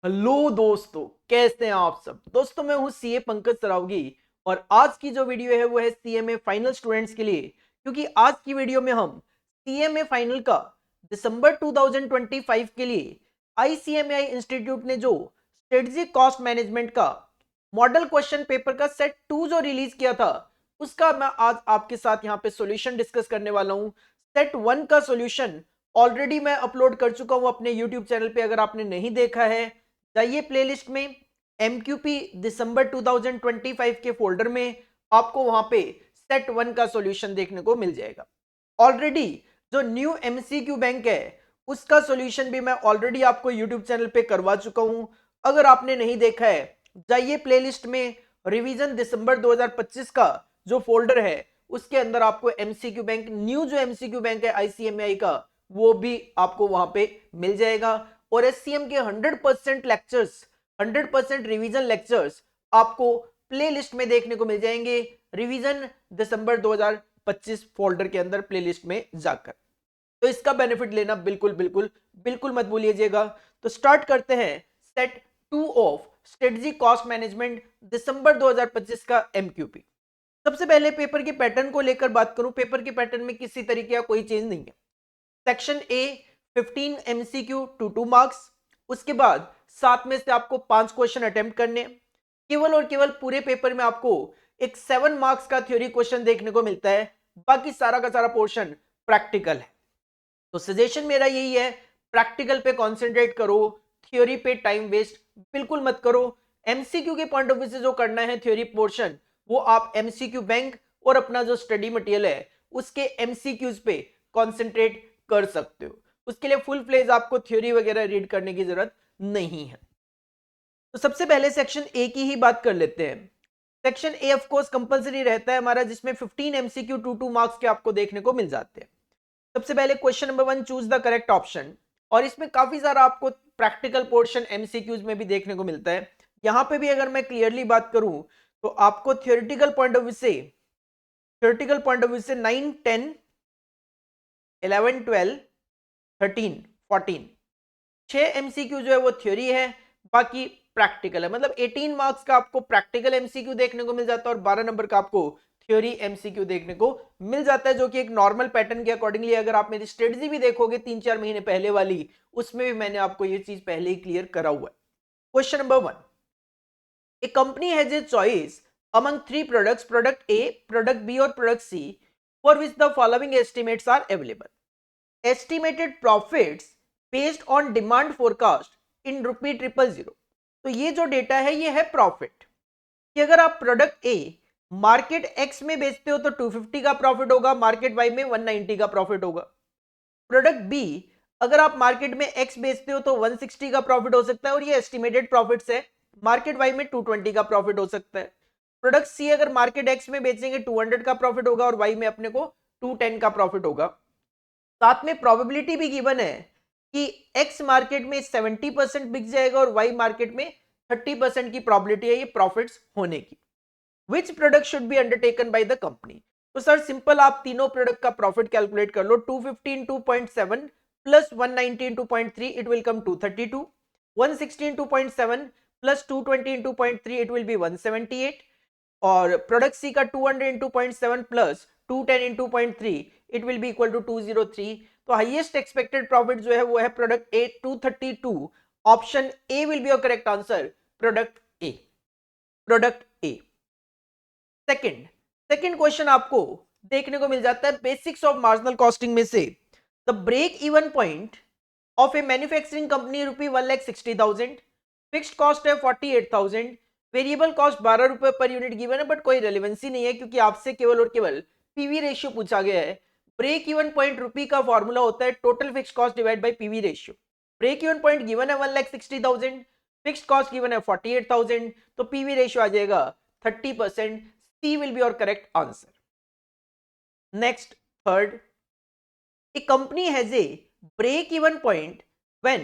Hello दोस्तों, कैसे हैं आप सब। दोस्तों, मैं हूं सीए पंकज सरावगी और आज की जो वीडियो है वो है सीएमए फाइनल स्टूडेंट्स के लिए, क्योंकि आज की वीडियो में हम सीएमए फाइनल का दिसंबर 2025 के लिए आईसीएमआई इंस्टीट्यूट ने जो स्ट्रेटेजिक कॉस्ट मैनेजमेंट का मॉडल क्वेश्चन पेपर का सेट 2 जो रिलीज किया था, उसका मैं आज आपके साथ यहाँ पे सॉल्यूशन डिस्कस करने वाला हूँ। सेट 1 का सॉल्यूशन ऑलरेडी मैं अपलोड कर चुका हूँ अपने यूट्यूब चैनल पे। अगर आपने नहीं देखा है, जाइए प्लेलिस्ट में एमक्यूपी दिसंबर 2025 के फोल्डर में, आपको वहां पे सेट 1 का सॉल्यूशन देखने को मिल जाएगा। ऑलरेडी जो न्यू एमसीक्यू बैंक है उसका सॉल्यूशन भी मैं ऑलरेडी आपको यूट्यूब चैनल पे करवा चुका हूं। अगर आपने नहीं देखा है, जाइए प्लेलिस्ट में रिवीजन दिसंबर 2025 का जो फोल्डर है उसके अंदर आपको एमसीक्यू बैंक, न्यू जो एमसीक्यू बैंक है आईसीएमआई का, वो भी आपको वहां पे मिल जाएगा। और एससीएम के 100% लेक्चर्स, 100% रिवीजन लेक्चर्स आपको प्लेलिस्ट में देखने को मिल जाएंगे, रिवीजन दिसंबर 2025 फोल्डर के अंदर प्लेलिस्ट में जाकर। तो इसका बेनिफिट लेना बिल्कुल बिल्कुल बिल्कुल मत भूलिएगा। तो स्टार्ट करते हैं set 2 of strategy cost management दिसंबर 2025 का एमक्यूपी। सबसे पहले पेपर के पैटर्न को लेकर बात करूं, पेपर के पैटर्न में किसी तरीके का कोई चेंज नहीं है। सेक्शन ए 15 एमसीक्यू 2 मार्क्स, उसके बाद 7 में से आपको 5 क्वेश्चन अटेम्प्ट करने। केवल और केवल पूरे पेपर में आपको एक 7 मार्क्स का थ्योरी क्वेश्चन देखने को मिलता है, बाकी सारा का सारा पोर्शन प्रैक्टिकल है। तो सजेशन मेरा यही है, प्रैक्टिकल पे कॉन्सेंट्रेट करो, थ्योरी पे टाइम वेस्ट बिल्कुल मत करो। एमसीक्यू के पॉइंट ऑफ व्यू से जो करना है थ्योरी पोर्शन, वो आप एमसीक्यू बैंक और अपना जो स्टडी मटेरियल है उसके एमसीक्यूज पे कॉन्सेंट्रेट कर सकते हो। उसके लिए फुल फ्लेज आपको थ्योरी वगैरह रीड करने की जरूरत नहीं है। तो सबसे पहले सेक्शन ए की ही बात कर लेते हैं। Section A of course compulsory रहता है हमारा, जिसमें 15 एमसीक्यू 2 मार्क्स के आपको देखने को मिल जाते हैं। सबसे पहले question number 1, choose the correct option. और इसमें काफी सारा आपको प्रैक्टिकल पोर्शन एमसीक्यूज में भी देखने को मिलता है। यहां पे भी अगर मैं क्लियरली बात करूं तो आपको थियोरेटिकल पॉइंट ऑफ व्यू से, 9, 10, 11, 12, 13, 14, 6 एमसीक्यू जो है वो थ्योरी है, बाकी प्रैक्टिकल है। मतलब 18 मार्क्स का आपको प्रैक्टिकल एमसीक्यू देखने को मिल जाता है और 12 नंबर का आपको थ्योरी एमसीक्यू देखने को मिल जाता है, जो कि एक नॉर्मल पैटर्न के अकॉर्डिंगली। अगर आप मेरी स्ट्रेटजी भी देखोगे 3-4 महीने पहले वाली, उसमें भी मैंने आपको ये चीज पहले ही क्लियर करा हुआ है। Question number 1, A company has a choice among 3 products, product A, product B और product C, for which the following estimates are available. Estimated profits based on demand forecast in rupee 000। तो ये जो data है ये है profit कि अगर आप प्रोडक्ट ए मार्केट एक्स में बेचते हो तो 250 का प्रॉफिट होगा, मार्केट वाई में 190 का प्रॉफिट होगा। प्रोडक्ट बी अगर आप मार्केट में एक्स बेचते हो तो 160 का प्रॉफिट हो सकता है और ये एस्टिमेटेड प्रॉफिट्स है, मार्केट वाई में 220 का प्रॉफिट हो सकता है। प्रोडक्ट सी अगर मार्केट एक्स में बेचेंगे 200 का प्रॉफिट होगा और वाई में अपने को 210 का प्रॉफिट होगा। साथ में प्रोबेबिलिटी भी गिवन है कि एक्स मार्केट में 70% बिक जाएगा और वाई मार्केट में 30% की प्रोबेबिलिटी है ये प्रॉफिट्स होने की। Which product should be undertaken by the company. तो सर सिंपल, आप तीनों प्रोडक्ट का प्रॉफिट कैलकुलेट कर लो। 215 2.7 plus 119 2.3 it will come 232, 116 2.7 plus 220 2.3 it will be 178, और प्रोडक्ट सी का 200 2.7 plus 210 2.3 it will be equal to 203। तो हाईएस्ट एक्सपेक्टेड प्रॉफिट जो है वो है product A 232। Option A will be your correct answer, product A, product A. Second question आपको देखने को मिल जाता है बेसिक्स ऑफ मार्जिनल कॉस्टिंग में से, the break even point of a manufacturing company rupee 1,60,000, fixed cost है 48,000, वेरिएबल कॉस्ट 12 रुपए पर यूनिट गिवन है, बट कोई रेलेवेंसी नहीं है क्योंकि आपसे केवल और केवल पीवी रेशियो पूछा गया है। ब्रेक इवन पॉइंट रुपी का फॉर्मूला होता है total fix cost divide by PV ratio. Break even point given है 1,60,000, फिक्स्ड कॉस्ट गिवन है 48,000, तो पीवी रेशियो आ जाएगा 30%। C will be your correct answer. Next, third, a company has a break even point when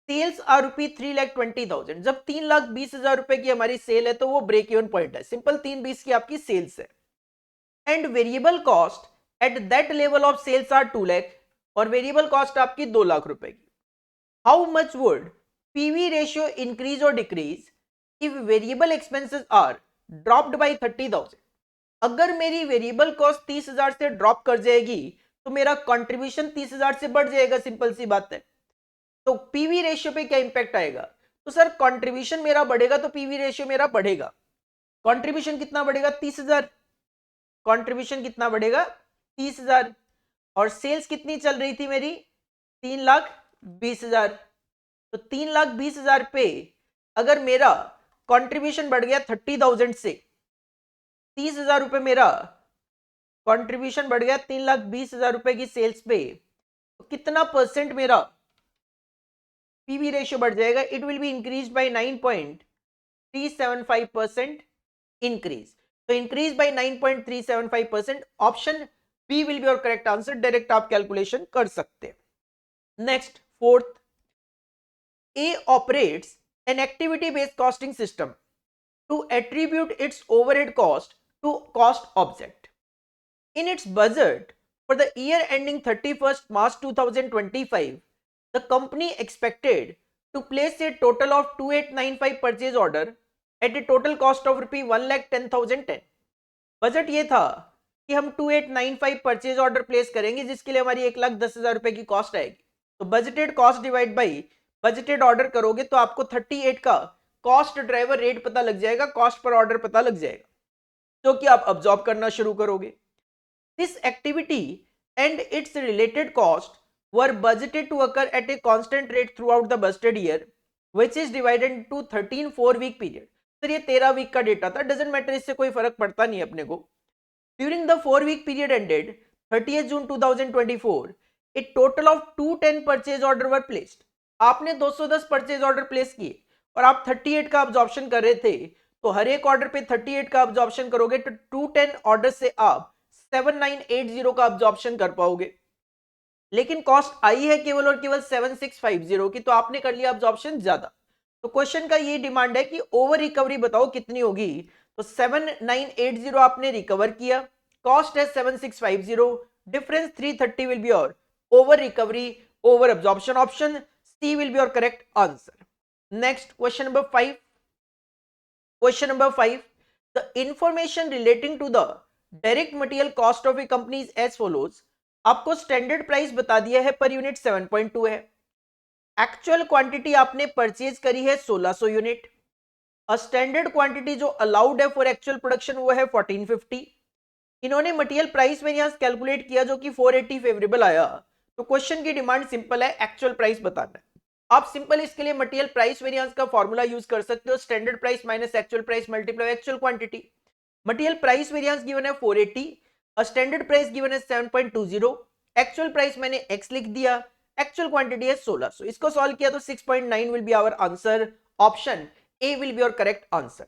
sales are रुपी 3,20,000। जब 3,20,000 रुपए की हमारी cell है तो वो ब्रेक इवन पॉइंट है। सिंपल 320 की आपकी सेल्स है। And variable cost at that level of sales are 2 lakh, और वेरिएबल कॉस्ट आपकी 2 लाख रुपए की। How much would PV ratio increase और decrease if variable expenses are dropped by 30,000। अगर मेरी वेरिएबल कॉस्ट 30,000 से ड्रॉप कर जाएगी तो मेरा कंट्रीब्यूशन 30,000 से बढ़ जाएगा, सिंपल सी बात है। तो पीवी रेशियो पे क्या इंपैक्ट आएगा? तो सर कंट्रीब्यूशन मेरा बढ़ेगा तो पीवी रेशियो मेरा बढ़ेगा। कंट्रीब्यूशन कितना बढ़ेगा? 30,000। कंट्रीब्यूशन कितना बढ़ेगा? 30,000। और सेल्स कितनी चल रही थी मेरी? 3,20,000। तो 3,20,000 पे अगर मेरा कंट्रीब्यूशन बढ़ गया 30,000 से, 30,000 रुपए मेरा कंट्रीब्यूशन बढ़ गया 3,20,000 रुपए की सेल्स पे, तो कितना परसेंट मेरा पीवी रेशियो बढ़ जाएगा? It will be increase by 9.375% increase. तो increase by 9.375%, option B will be your correct answer. Direct आप कैलकुलेशन कर सकते हैं। Next, fourth, A operates an activity based costing system to attribute its overhead cost to cost object. In its budget for the year ending 31st March 2025, the company expected to place a total of 2895 purchase order at a total cost of rupee 1,10,010. Budget ये था कि हम 2895 purchase order place करेंगे जिसके लिए हमारी 1,10,000 रुपए की कॉस्ट आएगी। तो budgeted cost divide by budgeted order करोगे तो आपको 38 का कॉस्ट ड्राइवर रेट पता लग जाएगा, कॉस्ट पर ऑर्डर पता लग जाएगा, जो कि आप अब्सॉर्ब करना शुरू करोगे। This activity and its related cost were budgeted to occur at a constant rate throughout the budgeted year which is divided into 13 4-week period. Sir ये 13 वीक का डेटा था, डजंट मैटर, इससे कोई फर्क पड़ता नहीं अपने को। During the 4-week period ended 30th June 2024, A total of 210 purchase order were placed. आपने 210 परचेज ऑर्डर प्लेस किए और आप 38 का अब्जॉर्प्शन कर रहे थे, तो हर एक ऑर्डर पे 38 का अब्जॉर्प्शन करोगे तो 210 ऑर्डर से आप 7980 का अब्जॉर्प्शन कर पाओगे। लेकिन कॉस्ट आई है केवल और केवल 7650 की, तो आपने कर लिया अब्जॉर्प्शन ज्यादा। तो क्वेश्चन का ये डिमांड है कि ओवर रिकवरी बताओ कितनी होगी। तो 7980 आपने रिकवर किया, कॉस्ट है 7650, difference 330 will be your over recovery over absorption. Option C will be your correct answer. Next, question number 5. Question number 5. The information relating to the direct material cost of a company is as follows. आपको standard price बता दिया है per unit 7.2 है। Actual quantity आपने purchase करी है 1600 unit. Standard quantity जो allowed है फॉर एक्चुअल प्रोडक्शन वो है 1450। इन्होंने मटेरियल प्राइस वेरिएंस कैलकुलेट किया जो कि 480 फेवरेबल आया। तो क्वेश्चन की डिमांड सिंपल है, एक्चुअल प्राइस बताना है। आप सिंपल इसके लिए मटेरियल प्राइस वेरिएंस का फॉर्मूला यूज कर सकते हो, standard price minus actual price multiply actual quantity. Material price variance given है 480, स्टैंडर्ड प्राइस गिवन है 7.20, एक्चुअल प्राइस मैंने x लिख दिया, एक्चुअल क्वांटिटी है 1600। इसको सॉल्व किया तो 6.9 will be our answer. Option A will be your correct answer.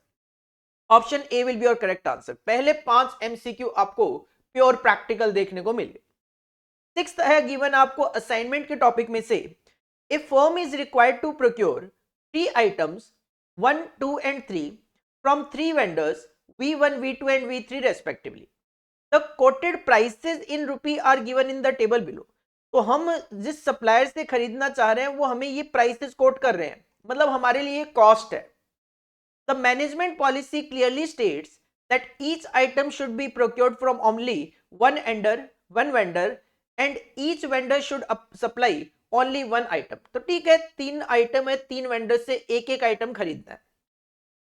Option A will be your correct answer. पहले 5 MCQ आपको प्योर प्रैक्टिकल देखने को मिले। सिक्स्थ है गिवन आपको असाइनमेंट के टॉपिक में से, a firm is required to procure 3 items 1, 2 and 3 from 3 vendors V1, V2 and V3 respectively. The quoted prices in rupee are given in the table below. तो हम जिस सप्लायर से खरीदना चाह रहे हैं वो हमें ये प्राइसेस कोट कर रहे हैं, मतलब हमारे लिए कॉस्ट है। The management policy clearly states that each item should be procured from only one vendor and each vendor should supply only 1 item. तो ठीक है, 3 आइटम है, 3 वेंडर से एक एक आइटम खरीदना है।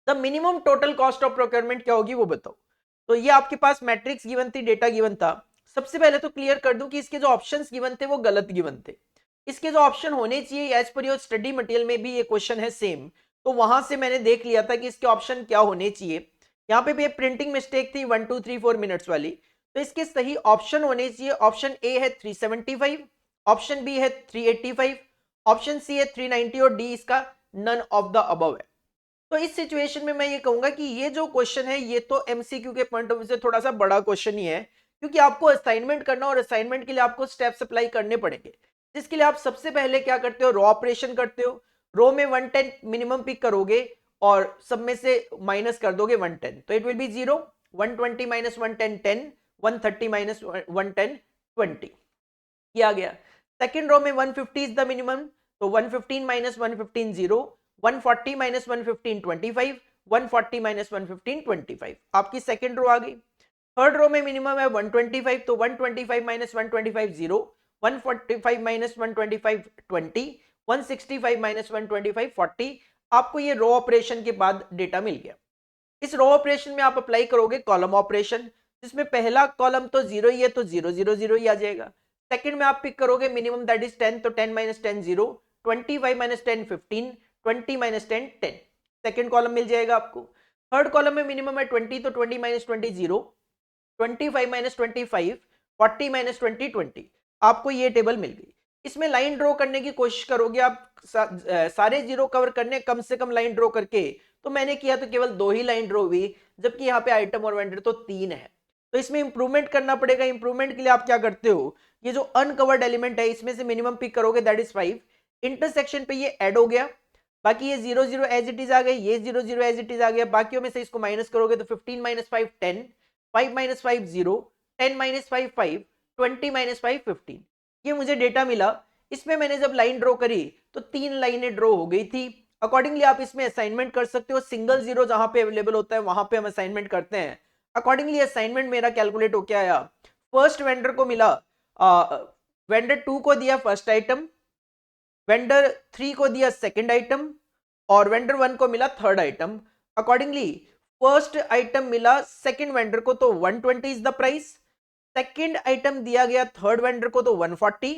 The minimum total cost of procurement क्या होगी वो बताओ। तो ये आपके पास मैट्रिक्स गिवन थी, डेटा गिवन था। सबसे पहले तो क्लियर कर दूं कि इसके जो ऑप्शंस गिवन थे वो गलत गिवन थे। इसके जो ऑप्शन होने चाहिए as per your study material में भी ये क्वेश्चन है सेम, तो वहां से मैंने देख लिया था कि इसके ऑप्शन क्या होने चाहिए। यहाँ पे भी प्रिंटिंग मिस्टेक थी 1 2 3 4 मिनट्स वाली, तो इसके सही ऑप्शन होने चाहिए। ऑप्शन ए है 375, ऑप्शन बी है 385, ऑप्शन सी है 390 और डी इसका नन ऑफ द अबव है। तो इस सिचुएशन में मैं ये कहूंगा कि ये जो क्वेश्चन है ये तो एमसीक्यू के पॉइंट ऑफ व्यू से थोड़ा सा बड़ा क्वेश्चन ही है, क्योंकि आपको असाइनमेंट करना और असाइनमेंट के लिए आपको स्टेप्स अप्लाई करने पड़ेंगे, जिसके लिए आप सबसे पहले क्या करते हो, रो ऑपरेशन करते हो। रो में 110 मिनिमम पिक करोगे और सब में से माइनस कर दोगे 110, तो it will B 0, 120 minus 110 10, 130 minus 110 20, ये आ गया। सेकेंड रो में 150 इज द मिनिमम, तो 115 माइनस 115 0, 140 माइनस 115 25, 140 माइनस 115 25, आपकी सेकेंड रो आ गई। थर्ड रो में मिनिमम है 125, तो 125 माइनस 125 0, 145 माइनस 125 20, 165 माइनस 125 40। आपको ये रो ऑपरेशन के बाद डेटा मिल गया। इस रो ऑपरेशन में आप अप्लाई करोगे कॉलम ऑपरेशन, जिसमें पहला कॉलम तो जीरो ही है तो 0 0 0 ही आ जाएगा। सेकंड में आप पिक करोगे मिनिमम दैट इज 10, तो 10 minus 10 0, 25 minus 10 15, 20 minus 10 10, second column मिल जाएगा आपको। थर्ड कॉलम में मिनिमम है 20, तो 20 माइनस 20 0, 25 माइनस 25, 40 माइनस 20 20, आपको ये टेबल मिल गई। इसमें लाइन ड्रॉ करने की कोशिश करोगे आप, सारे जीरो कवर करने कम से कम लाइन ड्रॉ करके, तो मैंने किया तो केवल 2 ही लाइन ड्रॉ हुई, जबकि यहाँ पे आइटम और वेंडर तो 3 है। तो इसमें इंप्रूवमेंट करना पड़ेगा। इंप्रूवमेंट के लिए आप क्या करते हो, ये जो अनकवर्ड एलिमेंट है इसमें से मिनिमम पिक करोगे दैट इज 5, इंटरसेक्शन पे ये ऐड हो गया, बाकी ये 0 0 एज इट इज आ गए, ये 0 0 एज इट इज आ गया, बाकियों में से इसको माइनस करोगे तो 15 माइनस 5 10, 5 माइनस 5 0, 10 माइनस 5 5, 20 माइनस 5 15, ये मुझे डेटा मिला। इसमें मैंने जब लाइन ड्रॉ करी तो 3 लाइनें ड्रॉ हो गई थी। अकॉर्डिंगली आप इसमें असाइनमेंट कर सकते हो, सिंगल जीरो जहां पे अवेलेबल होता है वहां पे हम असाइनमेंट करते हैं। अकॉर्डिंगली असाइनमेंट मेरा कैलकुलेट हो क्या आया, फर्स्ट वेंडर को मिला, वेंडर 2 को दिया फर्स्ट आइटम, वेंडर 3 को दिया सेकंड आइटम, और वेंडर 1 को मिला third item. Accordingly first item मिला सेकंड वेंडर को तो 120 is the price, second item दिया गया थर्ड वेंडर को तो 140,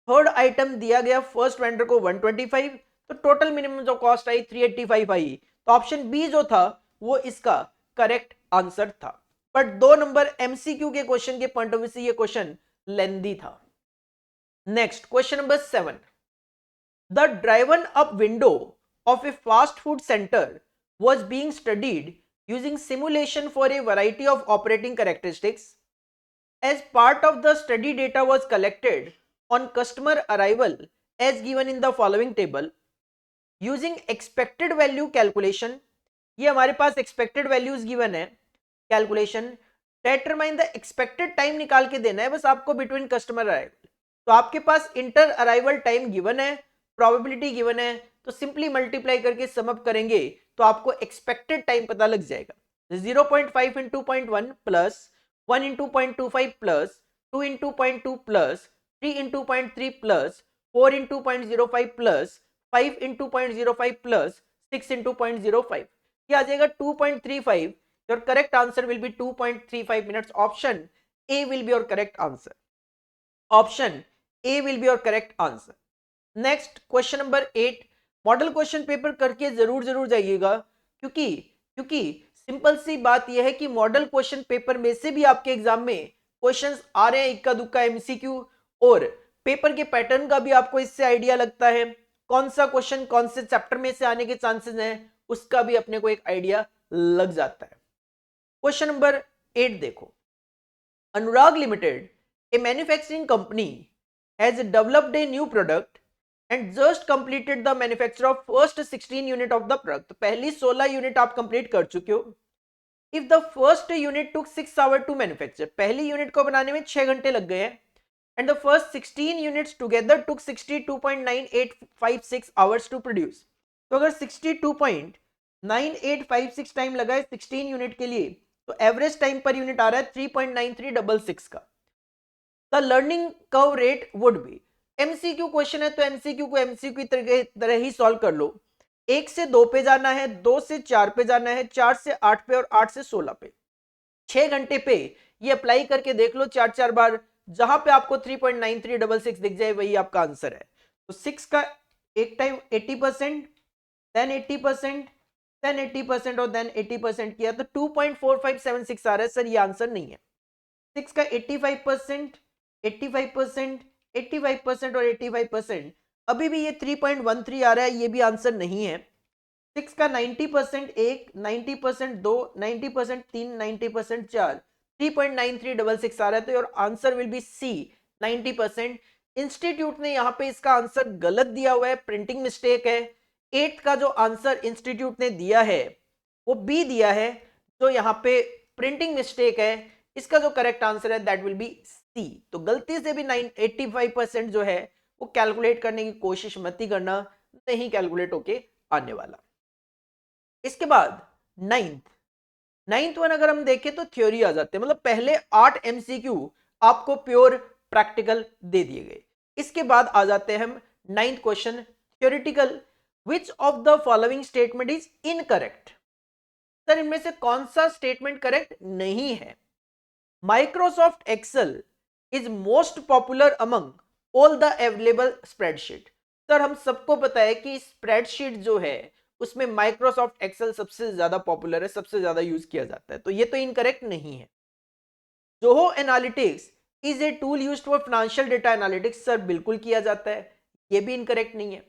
थर्ड आइटम दिया गया फर्स्ट वेंडर को 125, तो टोटल मिनिमम जो कॉस्ट आई 385 आई। तो ऑप्शन बी जो था वो इसका करेक्ट आंसर था। बट 2 नंबर एमसीक्यू के क्वेश्चन के पॉइंट ऑफ व्यू से ये क्वेश्चन लेंदी था। Next question number 7, the driven up window of a fast food center was being studied using simulation for a variety of operating characteristics. As part of the study data was collected on customer arrival as given in the following table. Using expected value calculation, ये हमारे पास expected values given है, calculation determine the expected time निकाल के देना है बस आपको between customer arrival। तो आपके पास इंटर अराइवल टाइम गिवन है, प्रोबेबिलिटी गिवन है, तो सिंपली मल्टीप्लाई करके सम अप करेंगे तो आपको एक्सपेक्टेड टाइम पता लग जाएगा। 0.5 into 0.1 plus 1 into 0.25 plus 2 into 0.2 plus 3 into 0.3 plus 4 into 0.05 plus 5 into 0.05 plus 6 into 0.05, ये आ जाएगा 2.35। Your correct answer will B 2.35 minutes. Option A will be your correct answer. Option A will be your correct answer. Next question number 8, model question paper करके जरूर जाइएगा, क्योंकि simple सी बात यह है कि मॉडल क्वेश्चन पेपर में से भी आपके एग्जाम में क्वेश्चंस आ रहे हैं इक्का दुक्का एमसीक्यू, और पेपर के पैटर्न का भी आपको इससे आइडिया लगता है, कौन सा क्वेश्चन कौन से चैप्टर में से आने के चांसेस हैं उसका भी अपने को एक आइडिया लग जाता है। क्वेश्चन नंबर 8 देखो, अनुराग limited, a manufacturing company, has developed a new product and just completed the manufacture of first 16 unit of the product। तो पहली 16 यूनिट आप कंप्लीट कर चुके हो। If the first unit took 6 hours to manufacture, पहली unit को बनाने में 6 घंटे लग गए हैं, and the first 16 units together took 62.9856 hours to produce। तो अगर 62.9856 टाइम लगा है 16 यूनिट के लिए, तो एवरेज टाइम पर यूनिट आ रहा है 3.9366 का। The learning curve rate would be, MCQ question है तो एमसीक्यू को एमसीक्यू की तरह ही सॉल्व कर लो। 1 से 2 पे जाना है, 2 से 4 पे जाना है, 4 से 8 पे और 8 से 16 पे, 6 घंटे पे ये अप्लाई करके देख लो 4 बार, जहां पे आपको 3.9366 दिख जाए वही आपका आंसर है। तो 6 का एक टाइम 80%, देन 80%, देन 80% और देन 80% किया तो 2.4576 आ रहा है। सर ये आंसर नहीं है। 6 का 85%, 85%, 85% और 85%, अभी भी ये 3.13 आ रहा है, ये भी आंसर नहीं है। 6 का 90% एक, 90% दो, 90% तीन, 90% चार, 3.9366 आ रहा है। तो your answer will be C 90%। Institute ने यहाँ पे इसका आंसर गलत दिया हुआ है, प्रिंटिंग मिस्टेक है। 8 का जो आंसर इंस्टीट्यूट ने दिया है वो बी दिया है, तो यहाँ पे प्रिंटिंग मिस्टेक है। इसका जो करेक्ट आंसर है दैट विल बी सी। तो गलती से भी 85% जो है वो कैलकुलेट करने की कोशिश मत ही करना, नहीं कैलकुलेट होके आने वाला। इसके बाद नाइन्थ वन अगर हम देखें तो थ्योरी आ जाते हैं, मतलब पहले 8 एमसीक्यू आपको प्योर प्रैक्टिकल दे दिए गए। इसके बाद आ जाते हैं हम ninth question theoretical. Which of the following statement is incorrect? Sir इनमें से कौन सा स्टेटमेंट करेक्ट नहीं है? Microsoft Excel is most popular among all the available spreadsheet. Sir हम सबको पता है कि स्प्रेडशीट जो है उसमें माइक्रोसॉफ्ट एक्सेल सबसे ज्यादा पॉपुलर है, सबसे ज्यादा यूज किया जाता है, तो ये तो इनकरेक्ट नहीं है। Zoho analytics is a tool used for financial data analytics. Sir बिल्कुल किया जाता है, ये भी इनकरेक्ट नहीं है।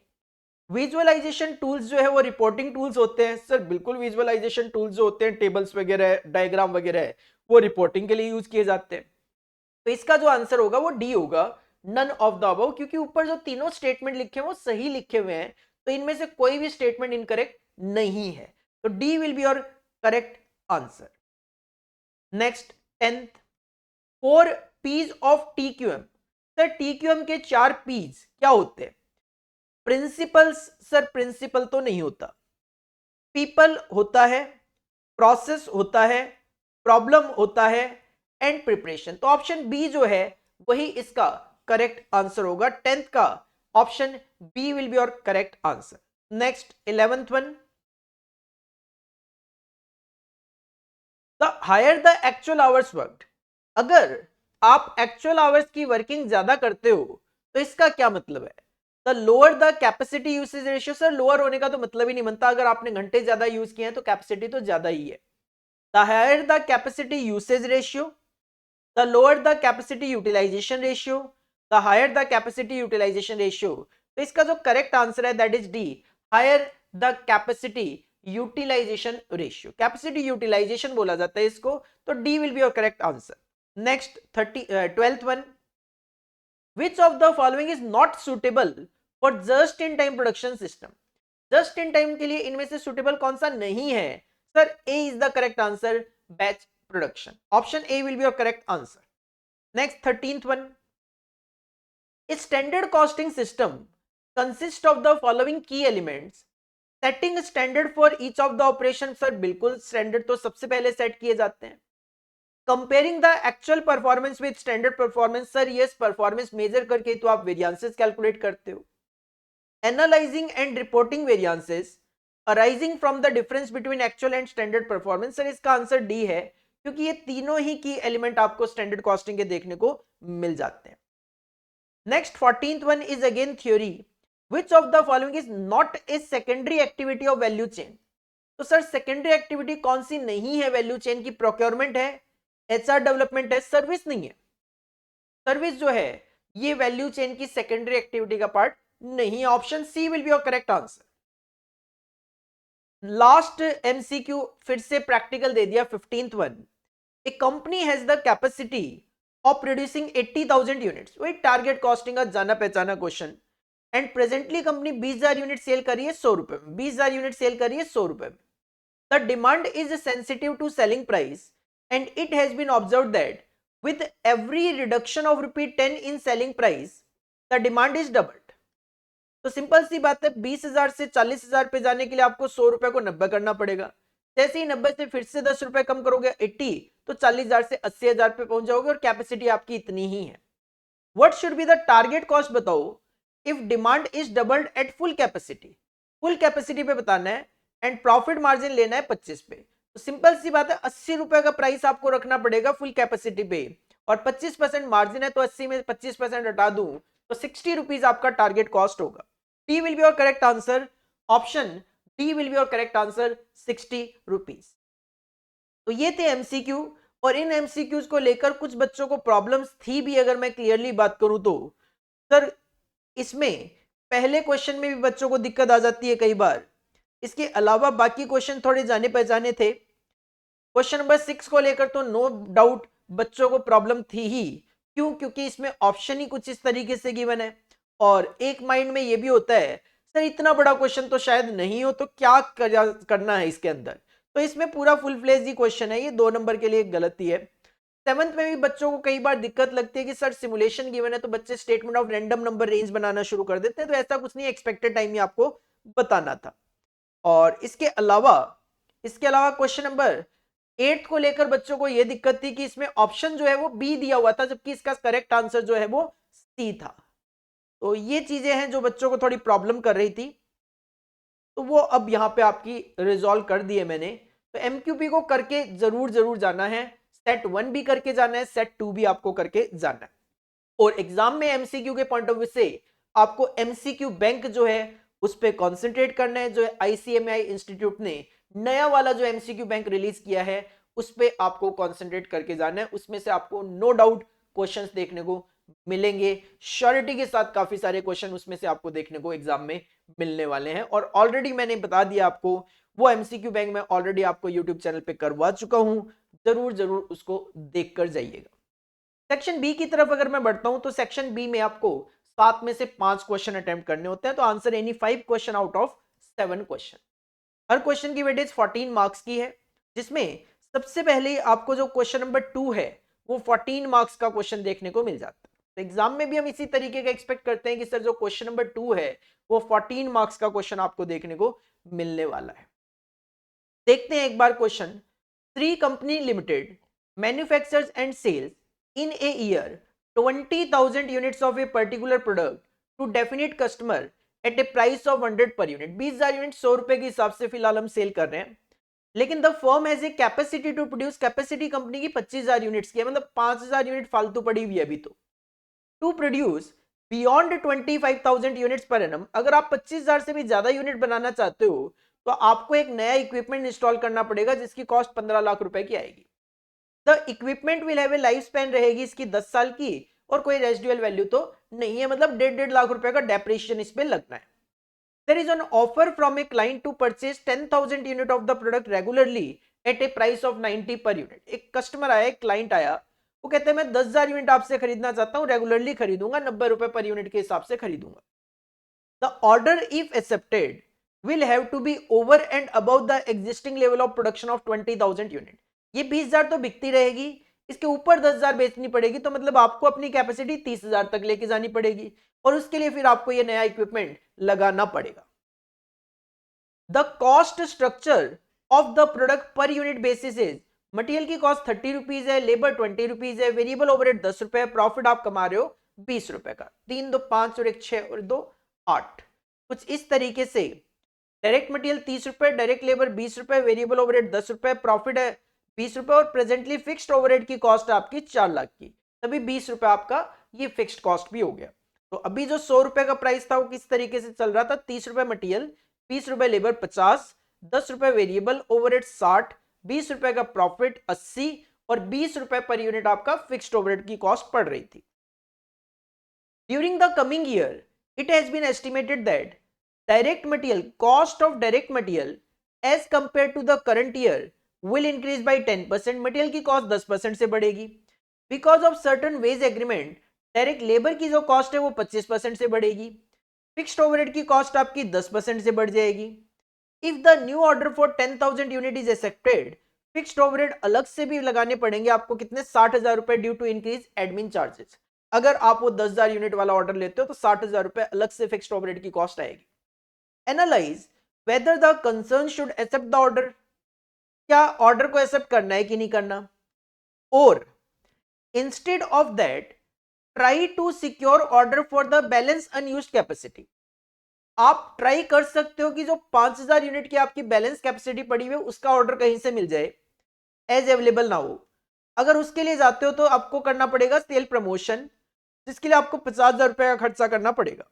विजुअलाइजेशन टूल्स जो है वो रिपोर्टिंग टूल्स होते हैं। सर बिल्कुल विजुअलाइजेशन टूल्स जो होते हैं, टेबल्स वगैरह, डायग्राम वगैरह है, वो रिपोर्टिंग के लिए यूज किए जाते हैं। तो इसका जो आंसर होगा वो डी होगा, नन ऑफ द अबव, क्योंकि ऊपर जो तीनों स्टेटमेंट लिखे हैं वो सही लिखे हुए हैं, तो इनमें से कोई भी स्टेटमेंट इनकरेक्ट नहीं है, तो D will be your correct answer. Next 10th, 4 Ps of TQM. Sir TQM के 4 पीज क्या होते हैं? प्रिंसिपल्स, सर प्रिंसिपल तो नहीं होता, पीपल होता है, प्रोसेस होता है, प्रॉब्लम होता है, एंड प्रिपरेशन। तो ऑप्शन बी जो है वही इसका करेक्ट आंसर होगा। 10th का option B will be your correct answer. Next 11th one, the higher the actual hours worked. अगर आप एक्चुअल आवर्स की वर्किंग ज्यादा करते हो तो इसका क्या मतलब है? The lower the capacity usage ratio. Sir lower होने का तो मतलब ही नहीं बनता, अगर आपने घंटे ज्यादा यूज किए हैं तो कैपेसिटी तो ज्यादा ही है। The higher the capacity usage ratio, the lower the capacity utilization ratio, the higher the capacity utilization ratio। तो इसका जो करेक्ट आंसर है that is D, higher the capacity utilisation ratio. Capacity utilisation बोला जाता है इसको, तो D will be your correct answer. Next 12th one, which of the following is not suitable for just in time production system. Just in time के लिए इनमें से suitable कौन सा नहीं है? Sir A is the correct answer, batch production. Option A will be your correct answer. Next 13th one, standard costing system consist of the following key elements, setting standard for each of the operation. Sir बिल्कुल standard तो सबसे पहले set किए जाते हैं। Comparing the actual performance with standard performance. Sir ये performance measure करके तो आप वेरिएंसेस कैलकुलेट करते हो। Analysing and reporting variances arising from the difference between actual and standard performance. Sir इसका आंसर डी है, क्योंकि ये तीनों ही की एलिमेंट आपको स्टैंडर्ड कॉस्टिंग के देखने को मिल जाते हैं। Next 14th one is again theory, which of the following is not a secondary activity of value chain. तो सर सेकेंडरी एक्टिविटी कौन सी नहीं है वैल्यू चेन की? प्रोक्योरमेंट है, एचआर डेवलपमेंट है, सर्विस नहीं है। सर्विस जो है ये वैल्यू चेन की सेकेंडरी एक्टिविटी का पार्ट नहीं है। Option C will be your correct answer. Last MCQ फिर से प्रैक्टिकल दे दिया 15th one, A company has the capacity of producing 80,000 units. वही टारगेट कॉस्टिंग का जाना पहचाना question, and presently company 20,000 unit sell करी है 100 रुपए में, 20,000 यूनिट सेल करी है 100 रुपए में। The demand is sensitive to selling price and it has been observed that with every reduction of ₹10 in selling price the demand is doubled. तो simple सी बात है, 20,000 से 40,000 पे जाने के लिए आपको 100 रुपए को 90 करना पड़ेगा। जैसे ही 90 से फिर से 10 रुपए कम करोगे 80, तो 40,000 से 80,000 पे पहुंच जाओगे, और कैपेसिटी आपकी इतनी ही है। What should be the target cost बताओ if demand is doubled at full capacity. Full capacity पे बताना है, एंड प्रॉफिट मार्जिन लेना है 25 पे। तो सिंपल सी बात है, 80 रुपए का प्राइस आपको रखना पड़ेगा फुल कैपेसिटी पे, और 25% मार्जिन है, तो 80 में 25% हटा दूं तो 60 रुपीज आपका टारगेट कॉस्ट होगा। D will be your correct answer. Option D will be your correct answer, 60 rupees. तो ये थे एमसीक्यू, और इन एमसीक्यूज को लेकर कुछ बच्चों को प्रॉब्लम्स थी भी, अगर मैं क्लियरली बात करूं तो। सर इसमें पहले क्वेश्चन में भी बच्चों को दिक्कत आ जाती है कई बार, इसके अलावा बाकी क्वेश्चन थोड़े जाने पहचाने थे। क्वेश्चन नंबर 6 को लेकर तो नो डाउट बच्चों को प्रॉब्लम थी ही। क्यों? क्योंकि इसमें ऑप्शन ही कुछ इस तरीके से गिवन है, और एक माइंड में ये भी होता है सर इतना बड़ा क्वेश्चन तो शायद नहीं हो, तो क्या करना है इसके अंदर। तो इसमें पूरा फुल फ्लेज ही क्वेश्चन है, ये 2 नंबर के लिए गलती है। 7th में भी बच्चों को कई बार दिक्कत लगती है कि सर सिमुलेशन गिवन है तो बच्चे statement of random number range बनाना शुरू कर देते हैं, तो ऐसा कुछ नहीं, एक्सपेक्टेड टाइम ही आपको बताना था। और इसके अलावा क्वेश्चन नंबर 8 को लेकर बच्चों को यह दिक्कत थी कि इसमें ऑप्शन जो है वो बी दिया हुआ था, जबकि इसका करेक्ट आंसर जो है वो सी था। तो ये चीजें हैं जो बच्चों को थोड़ी प्रॉब्लम कर रही थी, तो वो अब यहाँ पे आपकी रिजॉल्व कर दी है मैंने। तो एमक्यूपी को करके जरूर जरूर जाना है, सेट 1 भी करके जाना है, सेट 2 भी आपको करके जाना है। और एग्जाम में एमसीक्यू के पॉइंट ऑफ व्यू से आपको एमसीक्यू बैंक जो है उस पर कॉन्सेंट्रेट करना है। जो आईसीएमआई इंस्टीट्यूट ने नया वाला जो एमसीक्यू बैंक रिलीज किया है उस पर आपको कॉन्सेंट्रेट करके जाना है। उसमें से आपको नो डाउट क्वेश्चंस देखने को मिलेंगे, श्योरिटी के साथ काफी सारे क्वेश्चन उसमें से आपको देखने को एग्जाम में मिलने वाले हैं। और ऑलरेडी मैंने बता दिया आपको, वो एमसीक्यू बैंक में ऑलरेडी आपको यूट्यूब चैनल पे करवा चुका हूं, जरूर जरूर उसको देख कर जाइएगा। सेक्शन बी की तरफ अगर मैं बढ़ता हूं तो सेक्शन बी में आपको 7 में से 5 क्वेश्चन अटेम्प्ट करने होते हैं, तो answer any 5 question out of 7 question. Her question की वेटेज 14 मार्क्स की है, जिसमें सबसे पहले आपको जो क्वेश्चन नंबर 2 है वो 14 मार्क्स का क्वेश्चन देखने को मिल जाता है। तो एग्जाम में भी हम इसी तरीके का एक्सपेक्ट करते हैं कि सर जो क्वेश्चन नंबर 2 है वो 14 मार्क्स का क्वेश्चन आपको देखने को मिलने वाला है। देखते हैं एक बार question. 3 company limited manufactures and sells in a year 20,000 units of a particular product to definite customer at a price of 100 per unit। 20,000 unit 100 रुपए के हिसाब से फिलहाल हम सेल कर रहे हैं, लेकिन the firm has a capacity to produce, capacity company की 25,000 यूनिट्स की है, मतलब 5,000 यूनिट फालतू पड़ी हुई है अभी तो। To produce beyond 25,000 units per annum, अगर आप 25,000 से भी ज्यादा यूनिट बनाना चाहते हो तो आपको एक नया इक्विपमेंट इंस्टॉल करना पड़ेगा जिसकी कॉस्ट 15 लाख रुपए की आएगी। The equipment will have a life span रहेगी इसकी 10 साल की, और कोई रेजिडुअल वैल्यू तो नहीं है, मतलब 1.5 लाख रुपए का डेप्रिसिएशन इस पे लगना है। There is an offer from a client to purchase 10,000 unit of the product regularly at a price of 90 per unit. एक कस्टमर आया, एक क्लाइंट आया, वो कहते हैं मैं 10,000 यूनिट आपसे खरीदना चाहता हूं, रेगुलरली खरीदूंगा, 90 रुपए पर यूनिट के हिसाब से खरीदूंगा। The order if accepted will have to be over and above the existing level of production of 20,000 unit. ये 20,000 तो बिकती रहेगी, इसके ऊपर 10,000 बेचनी पड़ेगी, तो मतलब आपको अपनी कैपेसिटी 30,000 तक लेके जानी पड़ेगी, और उसके लिए फिर आपको ये नया इक्विपमेंट लगाना पड़ेगा। The cost structure of the product per unit basis is, material की कॉस्ट 30 रुपीज है, लेबर 20 रुपीज है, वेरिएबल ओवरहेड 10 रुपए, प्रॉफिट आप कमा रहे हो 20 रुपए का। 3 2 5 और 1 6 और 2 8, कुछ इस तरीके से। डायरेक्ट मटेरियल 30 रुपए, डायरेक्ट लेबर 20 रुपए, वेरिएबल ओवरहेड 10 रुपए, प्रॉफिट है 20 रुपए, और प्रेजेंटली फिक्स्ड ओवरहेड की कॉस्ट आपकी 4 लाख की, तभी 20 रुपए आपका ये फिक्स्ड कॉस्ट भी हो गया। तो अभी जो 100 रुपए का प्राइस था वो किस तरीके से चल रहा था, 30 रुपए मटेरियल, 20 रुपए लेबर 50, 10 रुपए वेरिएबल ओवरहेड 60, 20 रुपए का प्रॉफिट 80, और 20 रुपए पर यूनिट आपका फिक्स्ड ओवरहेड की कॉस्ट पड़ रही थी। During the coming year it has been estimated that direct material cost of direct material as compared to the current year will increase by 10%। Material की कॉस्ट 10% से बढ़ेगी। Because of certain ways agreement direct labour की जो cost है वो 25% से बढ़ेगी। Fixed overhead की कॉस्ट आपकी 10% से बढ़ जाएगी। If the new order for 10,000 unit is accepted, fixed overhead अलग से भी लगाने पड़ेंगे आपको, कितने 60,000 रुपए due to increase admin charges. अगर आप वो 10,000 यूनिट वाला ऑर्डर लेते हो तो 60,000 रुपए अलग से फिक्स्ड ओवरहेड की कॉस्ट आएगी। Analyze whether the concern should accept the order, क्या ऑर्डर को एक्सेप्ट करना है कि नहीं करना, और instead of that try to secure order for the balance unused capacity. आप ट्राई कर सकते हो कि जो 5,000 यूनिट की आपकी बैलेंस कैपेसिटी पड़ी हुई है उसका ऑर्डर कहीं से मिल जाए, एज अवेलेबल ना हो। अगर उसके लिए जाते हो तो आपको करना पड़ेगा सेल प्रमोशन, जिसके लिए आपको 50,000 रुपए का खर्चा करना पड़ेगा।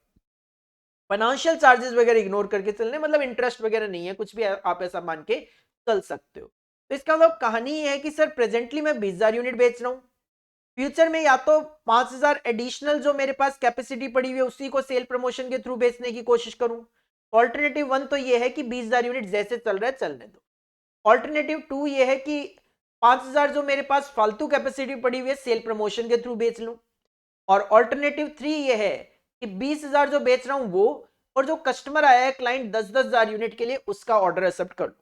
फाइनेंशियल चार्जेस वगैरह इग्नोर करके चलने, मतलब इंटरेस्ट वगैरह नहीं है, कुछ भी आप ऐसा मान के चल सकते हो। तो इसका मतलब कहानी ये है कि सर प्रेजेंटली मैं 20,000 यूनिट बेच रहा हूँ, फ्यूचर में या तो 5,000 एडिशनल जो मेरे पास कैपेसिटी पड़ी हुई है उसी को सेल प्रमोशन के थ्रू बेचने की कोशिश करूं। ऑल्टरनेटिव 1 तो ये है कि 20,000 यूनिट जैसे चल रहा है चलने दो। ऑल्टरनेटिव 2 ये है कि 5,000 जो मेरे पास फालतू कैपेसिटी पड़ी हुई है सेल प्रमोशन के थ्रू बेच लूं। और ऑल्टरनेटिव 3 ये है कि 20,000 जो बेच रहा हूं वो, और जो कस्टमर आया है क्लाइंट 10,000 यूनिट के लिए, उसका ऑर्डर एक्सेप्ट कर लो।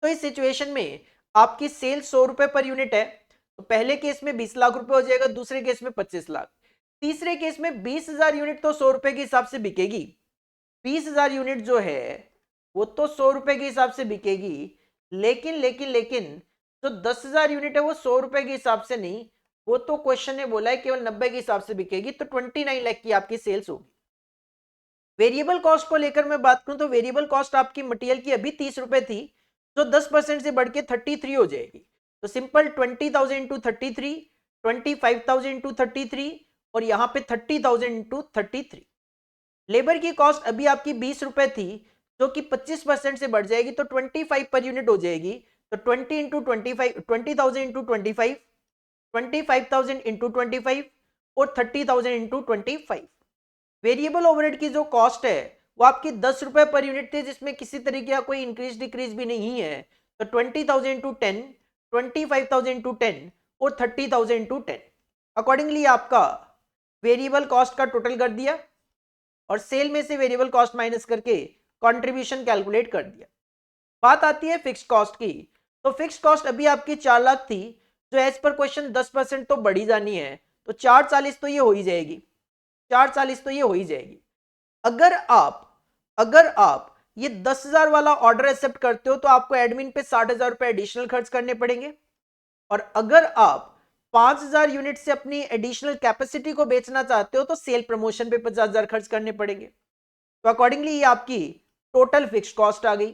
तो इस सिचुएशन में आपकी सेल 100 रुपए पर यूनिट है, तो तो पहले केस में 20 लाख रुपए हो जाएगा, दूसरे केस में 25 लाख, तीसरे केस में 20,000 यूनिट तो 100 रुपए के हिसाब से बिकेगी। 20,000 यूनिट जो है वो तो 100 रुपए के हिसाब से बिकेगी, लेकिन जो 10,000 यूनिट है वो 100 रुपए के हिसाब से नहीं, वो तो क्वेश्चन ने बोला है केवल 90 के हिसाब से बिकेगी, तो 29 लाख की आपकी सेल्स होगी। वेरिएबल कॉस्ट को लेकर मैं बात करूं तो वेरिएबल कॉस्ट आपकी मटेरियल की अभी 30 रुपए थी, जो 10% से बढ़ के 33 हो जाएगी। तो सिंपल 20,000 इंटू 33, 25,000 इंटू 33 और यहाँ पे 30,000 इंटू 33। लेबर की कॉस्ट अभी आपकी 20 रुपए थी, जो कि 25% से बढ़ जाएगी, तो 25 पर यूनिट हो जाएगी। तो 20 इंटू 25, 20,000 इंटू 25, 25,000 इंटू 25 और 30,000 इंटू 25। वेरिएबल ओवरहेड की जो कॉस्ट है वो आपकी 10 रुपए पर यूनिट थी, जिसमें किसी तरीके का कोई इंक्रीज डिक्रीज भी नहीं है। तो 20,000 इंटू 10, 25,000 इंटू 10 और 30,000 इंटू 10। अकॉर्डिंगली आपका वेरिएबल कॉस्ट का टोटल कर दिया और सेल में से वेरिएबल कॉस्ट माइनस करके कंट्रीब्यूशन कैलकुलेट कर दिया। बात आती है फिक्स्ड कॉस्ट की। तो फिक्स्ड कॉस्ट अभी आपकी 4 लाख थी, जो एज पर क्वेश्चन 10% तो बढ़ी जानी है, तो 440 तो ये हो ही जाएगी, 440 तो ये हो ही जाएगी। अगर आप ये 10,000 वाला ऑर्डर एक्सेप्ट करते हो तो आपको एडमिन पे 60,000 रुपए एडिशनल खर्च करने पड़ेंगे, और अगर आप 5,000 यूनिट से अपनी एडिशनल कैपेसिटी को बेचना चाहते हो तो सेल प्रमोशन पे 50,000 खर्च करने पड़ेंगे। तो अकॉर्डिंगली ये आपकी टोटल फिक्स्ड कॉस्ट आ गई।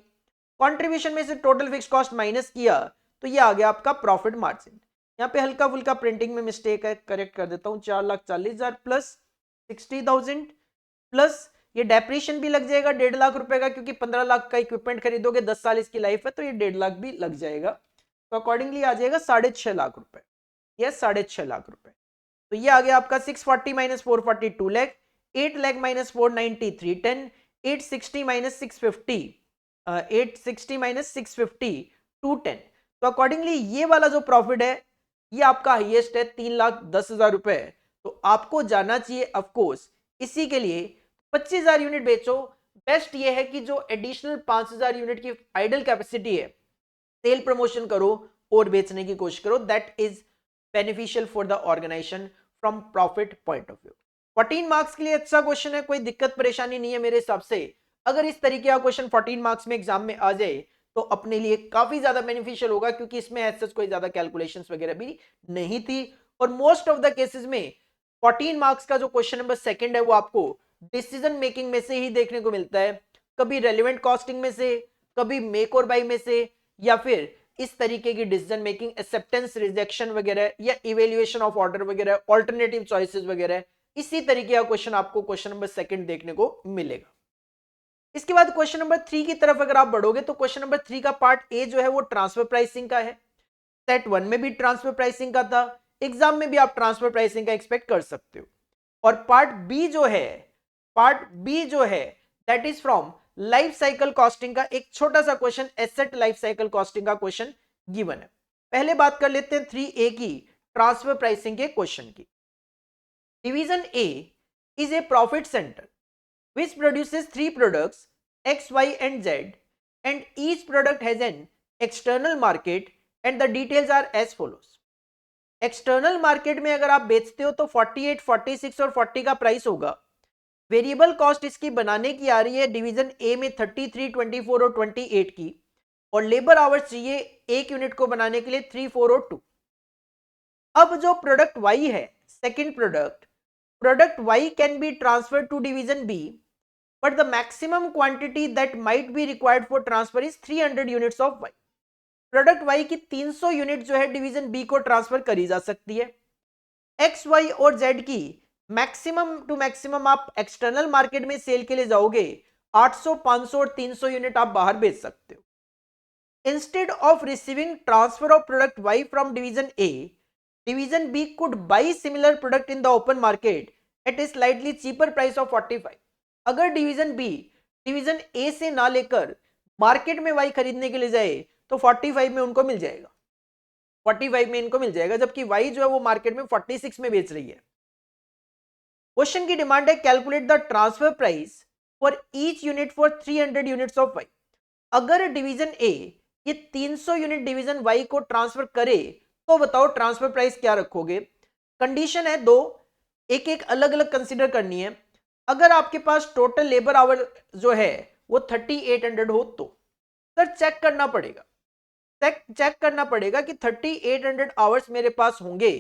कंट्रीब्यूशन में से टोटल फिक्स्ड कॉस्ट माइनस किया तो ये आ गया आपका प्रॉफिट मार्जिन। यहाँ पे हल्का फुल्का प्रिंटिंग में मिस्टेक है, करेक्ट कर देता हूँ। 4,40,000 प्लस 60,000 प्लस ये डेप्रीशिएशन भी लग जाएगा 1.5 लाख रुपए का, क्योंकि 15 लाख का इक्विपमेंट खरीदोगे, 10 साल इसकी लाइफ है, तो ये 1.5 लाख भी लग जाएगा। तो अकॉर्डिंगली आ जाएगा 6.5 लाख रुपए, यस 6.5 लाख रुपए। तो ये आ गया आपका 640 minus 440 2 lakh, 8 lakh minus 490 310, 860 minus 650 860 minus 650 210। तो अकॉर्डिंगली ये वाला जो प्रॉफिट है ये आपका हाईएस्ट है 3,10,000 रुपए। तो आपको जाना चाहिए ऑफकोर्स इसी के लिए 25,000 यूनिट बेचो। बेस्ट ये है कि जो एडिशनल 5,000 यूनिट की आइडल कैपेसिटी है, सेल प्रमोशन करो और बेचने की कोशिश करो। That is beneficial for the organisation from profit point of view. 14 marks के लिए अच्छा क्वेश्चन है, कोई दिक्कत परेशानी नहीं है मेरे हिसाब से। अगर इस तरीके का क्वेश्चन 14 मार्क्स में एग्जाम में आ जाए तो अपने लिए काफी ज्यादा बेनिफिशियल होगा, क्योंकि इसमें ऐसा कोई ज्यादा कैलकुलेशंस वगैरह भी नहीं थी। और मोस्ट ऑफ द केसेस में 14 मार्क्स का जो क्वेश्चन नंबर सेकंड है वो आपको डिसीजन मेकिंग में से ही देखने को मिलता है, कभी रेलेवेंट कॉस्टिंग में से, कभी मेक और बाय में से, या फिर इस तरीके की डिसीजन मेकिंग, एक्सेप्टेंस रिजेक्शन वगैरह, या इवेल्युएशन ऑफ ऑर्डर वगैरह, ऑल्टरनेटिव चॉइसेस वगैरह, इसी तरीके का क्वेश्चन आपको क्वेश्चन नंबर सेकंड देखने को मिलेगा। इसके बाद क्वेश्चन नंबर 3 की तरफ अगर आप बढ़ोगे तो क्वेश्चन नंबर 3 का पार्ट ए जो है वो ट्रांसफर प्राइसिंग का है। सेट 1 में भी ट्रांसफर प्राइसिंग का था, एग्जाम में भी आप ट्रांसफर प्राइसिंग का एक्सपेक्ट कर सकते हो। और पार्ट बी जो है that is from life cycle costing का एक छोटा सा question, asset life cycle costing का क्वेश्चन गिवन है। पहले बात कर लेते हैं 3A की, ट्रांसफर प्राइसिंग के क्वेश्चन की। Division A is a profit centre which produces 3 products X, Y and Z, and each product has an external market and the details are as follows. External market में अगर आप बेचते हो तो 48, 46 और 40 का प्राइस होगा। वेरिएबल कॉस्ट इसकी बनाने की आ रही है डिवीजन ए में 33, 24 और 28 की, और लेबर आवर्स चाहिए एक यूनिट को बनाने के लिए 3, 4 और 2। अब जो प्रोडक्ट वाई है, second product Y can be transfer to division B, but the maximum quantity that might be required for transfer is 300 units of Y. Product Y की 300 यूनिट जो है डिवीजन B को ट्रांसफर करी जा सकती है। X, Y और Z की मैक्सिमम टू मैक्सिमम आप एक्सटर्नल मार्केट में सेल के लिए जाओगे 800, 500 और 300 यूनिट आप बाहर बेच सकते हो। Instead of receiving transfer of product Y from division A, division B could buy similar product in the open market at a slightly cheaper price of 45। अगर डिवीजन बी डिवीजन ए से ना लेकर market में Y खरीदने के लिए जाए तो 45 में उनको मिल जाएगा, 45 में इनको मिल जाएगा, जबकि वाई जो है वो मार्केट में 46 में बेच रही है। क्वेश्चन की डिमांड है calculate the transfer price for each unit for 300 units of Y. अगर डिवीजन ए ये 300 यूनिट डिवीजन वाई को ट्रांसफर करे तो बताओ ट्रांसफर प्राइस क्या रखोगे। कंडीशन है दो, एक एक अलग अलग कंसीडर करनी है। अगर आपके पास टोटल लेबर आवर जो है वो 3800 हो तो सर चेक करना पड़ेगा, चेक करना पड़ेगा कि 3800 आवर्स मेरे पास होंगे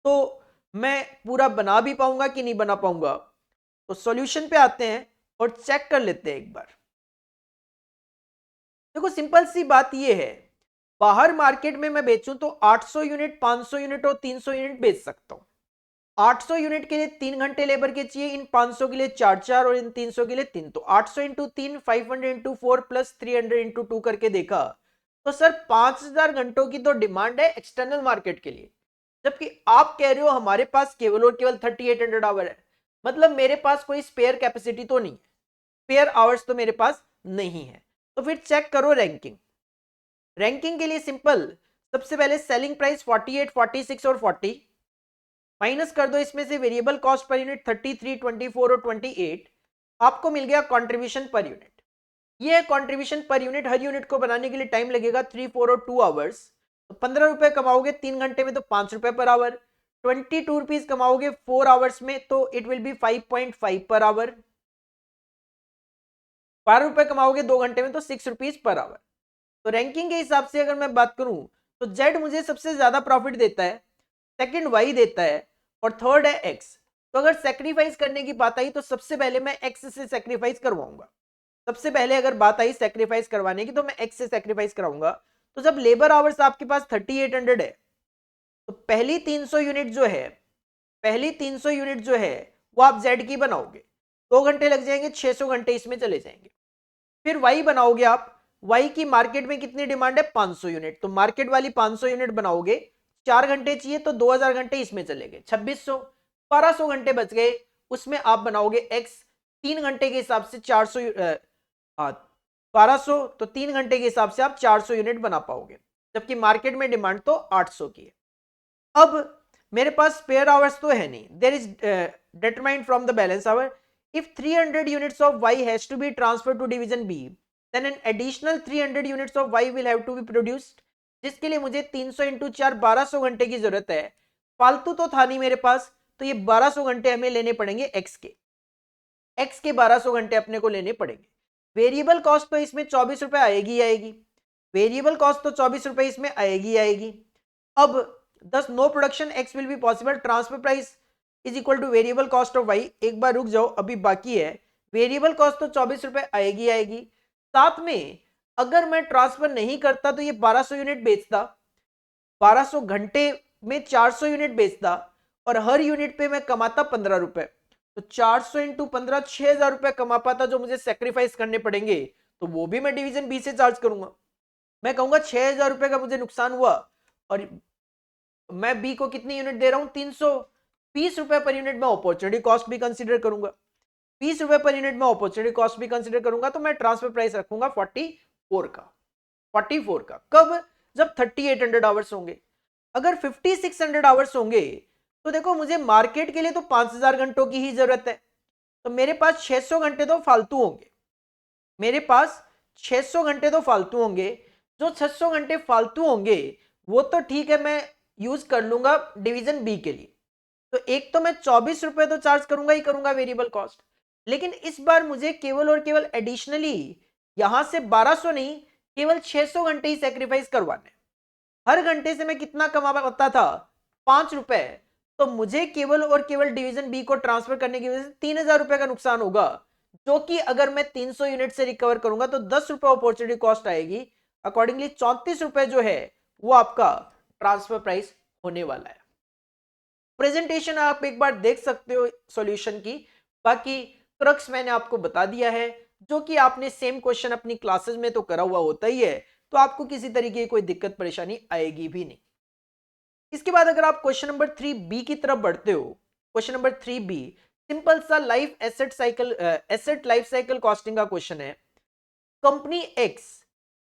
तो मैं पूरा बना भी पाऊंगा कि नहीं बना पाऊंगा। तो सॉल्यूशन पे आते हैं और चेक कर लेते हैं एक बार। देखो सिंपल सी बात ये है, बाहर मार्केट में मैं बेचूं तो 800 यूनिट, 500 यूनिट और 300 यूनिट बेच सकता हूं। 800 यूनिट के लिए 3 घंटे लेबर के चाहिए, इन 500 के लिए 4 और इन 300 के लिए 3। तो 800 इंटू 3, 500 इंटू 4 प्लस 300 इंटू 2 करके देखा तो सर 5000 घंटों की तो डिमांड है एक्सटर्नल मार्केट के लिए। जबकि आप कह रहे हो हमारे पास केवल और केवल 3800 आवर है, मतलब मेरे पास कोई स्पेयर कैपेसिटी तो नहीं है, स्पेयर आवर्स तो मेरे पास नहीं है। तो फिर चेक करो रैंकिंग। रैंकिंग के लिए सिंपल, सबसे पहले सेलिंग प्राइस 48, 46 और 40 माइनस कर दो इसमें से वेरिएबल कॉस्ट पर यूनिट 33, 24 और 28, आपको मिल गया कंट्रीब्यूशन पर यूनिट। ये है कंट्रीब्यूशन पर यूनिट। हर यूनिट को बनाने के लिए टाइम लगेगा 3, 4 और 2 आवर्स। तो 15 रुपए कमाओगे 3 घंटे में तो 5 रुपए पर आवर। 22 रुपीज कमाओगे 4 आवर्स में तो it will B 5.5 per hour. 12 रुपए कमाओगे 2 घंटे में तो 6 रुपीज पर आवर। तो रैंकिंग के हिसाब से अगर मैं बात करूं तो जेड मुझे सबसे ज्यादा प्रॉफिट देता है, सेकंड वाई देता है और थर्ड है एक्स। तो अगर सेक्रीफाइस करने की बात आई तो सबसे पहले मैं एक्स से सेक्रीफाइस करवाऊंगा। सबसे पहले अगर बात आई सेक्रीफाइस करवाने की तो मैं एक्स से सेक्रीफाइस कराऊंगा। तो जब लेबर आवर्स आपके पास 3800 है तो पहली 300 यूनिट जो है, पहली 300 यूनिट जो है वो आप जेड की बनाओगे, 2 घंटे लग जाएंगे, 600 घंटे इसमें चले जाएंगे। फिर वाई बनाओगे आप, वाई की मार्केट में कितनी डिमांड है 500 यूनिट, तो मार्केट वाली 500 यूनिट बनाओगे, 4 घंटे चाहिए तो 2000 घंटे इसमें चले गए, 2600, 1200 घंटे बच गए, उसमें आप बनाओगे एक्स। 3 घंटे के हिसाब से 400, 1200 तो 3 घंटे के हिसाब से आप 400 यूनिट बना पाओगे, जबकि मार्केट में डिमांड तो 800 की है। अब मेरे पास स्पेयर आवर्स तो है नहीं, there is determined from the balance hour. If 300 units of y has to be transferred to division b, then an additional 300 units of y will have to be produced, जिसके लिए मुझे 300 into 4 1200 घंटे की जरूरत है। फालतू तो था नहीं मेरे पास, तो ये 1200 घंटे हमें लेने पड़ेंगे x के, x के 1200 घंटे अपने को लेने पड़ेंगे। वेरिएबल कॉस्ट तो इसमें 24 रुपए आएगी आएगी, वेरिएबल कॉस्ट तो 24 रुपए इसमें आएगी आएगी। अब दस no production X will be possible, transfer price is equal to variable cost of Y. एक बार रुक जाओ, अभी बाकी है। वेरिएबल कॉस्ट तो 24 रुपए आएगी आएगी, साथ में अगर मैं ट्रांसफर नहीं करता तो ये 1200 यूनिट बेचता, 1200 घंटे में 400 यूनिट बेचता और हर यूनिट पे मैं कमाता 15 रुपए। तो 400 इंटू 15, 6000 रुपए कमा पाता, जो मुझे सेक्रीफाइस करने पड़ेंगे तो वो भी मैं डिवीजन बी से चार्ज करूंगा। मैं कहूंगा 6000 रुपए का मुझे नुकसान हुआ और मैं बी को कितनी यूनिट दे रहा हूं 320 रुपए पर यूनिट, मैं अपॉर्चुनिटी कॉस्ट भी कंसीडर करूंगा, 20 रुपए पर यूनिट में अपॉर्चुनिटी कॉस्ट भी कंसीडर करूंगा। तो मैं ट्रांसफर प्राइस रखूंगा 44 का, 44 का। कब? जब 3800 आवर्स होंगे। अगर 5600 आवर्स होंगे तो देखो मुझे मार्केट के लिए तो 5000 घंटों की ही जरूरत है, तो मेरे पास 600 घंटे तो फालतू होंगे, मेरे पास 600 घंटे तो फालतू होंगे। जो 600 घंटे फालतू होंगे वो तो ठीक है, मैं यूज कर लूंगा डिवीजन बी के लिए। तो एक तो मैं 24 रुपए तो चार्ज करूंगा ही करूंगा वेरिएबल कॉस्ट, लेकिन इस बार मुझे केवल और केवल एडिशनली यहां से 1200 नहीं, केवल 600 घंटे ही सेक्रीफाइस करवाने। हर घंटे से मैं कितना कमा पाता था 5 रुपए, तो मुझे केवल और केवल डिवीजन बी को ट्रांसफर करने की वजह से 3000 रुपए का नुकसान होगा, जो कि अगर मैं 300 यूनिट से रिकवर करूंगा तो 10 रुपए अपॉर्चुनिटी कॉस्ट आएगी। अकॉर्डिंगली 34 रुपए जो है वो आपका ट्रांसफर प्राइस होने वाला है। प्रेजेंटेशन आप एक बार देख सकते हो सॉल्यूशन की, बाकी क्रक्स मैंने आपको बता दिया है, जो कि आपने सेम क्वेश्चन अपनी क्लासेस में तो करा हुआ होता ही है, तो आपको किसी तरीके की कोई दिक्कत परेशानी आएगी भी नहीं। इसके बाद अगर आप क्वेश्चन नंबर 3B की तरफ बढ़ते हो, क्वेश्चन नंबर 3B सिंपल सा life asset cycle, asset life cycle costing का क्वेश्चन है। Company X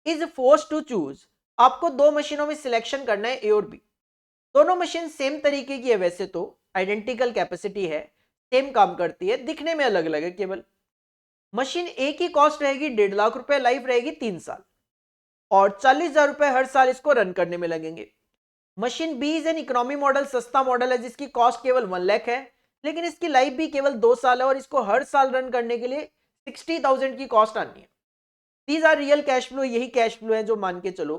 is force to choose, आपको दो मशीनों में सिलेक्शन करना है, ए और बी। दोनों मशीन सेम तरीके की है, वैसे तो आइडेंटिकल कैपेसिटी है, सेम काम करती है, दिखने में अलग अलग है केवल। मशीन ए की कॉस्ट रहेगी 1.5 लाख रुपए, लाइफ रहेगी 3 साल और 40,000 रुपए हर साल इसको रन करने में लगेंगे। Machine B is an economy model, सस्ता मॉडल है जिसकी कॉस्ट केवल 1 लाख है, लेकिन इसकी लाइफ भी केवल 2 साल है और इसको हर साल रन करने के लिए 60,000 की कॉस्ट आनी है। These are real cash flow, यही कैश फ्लो है जो मान के चलो।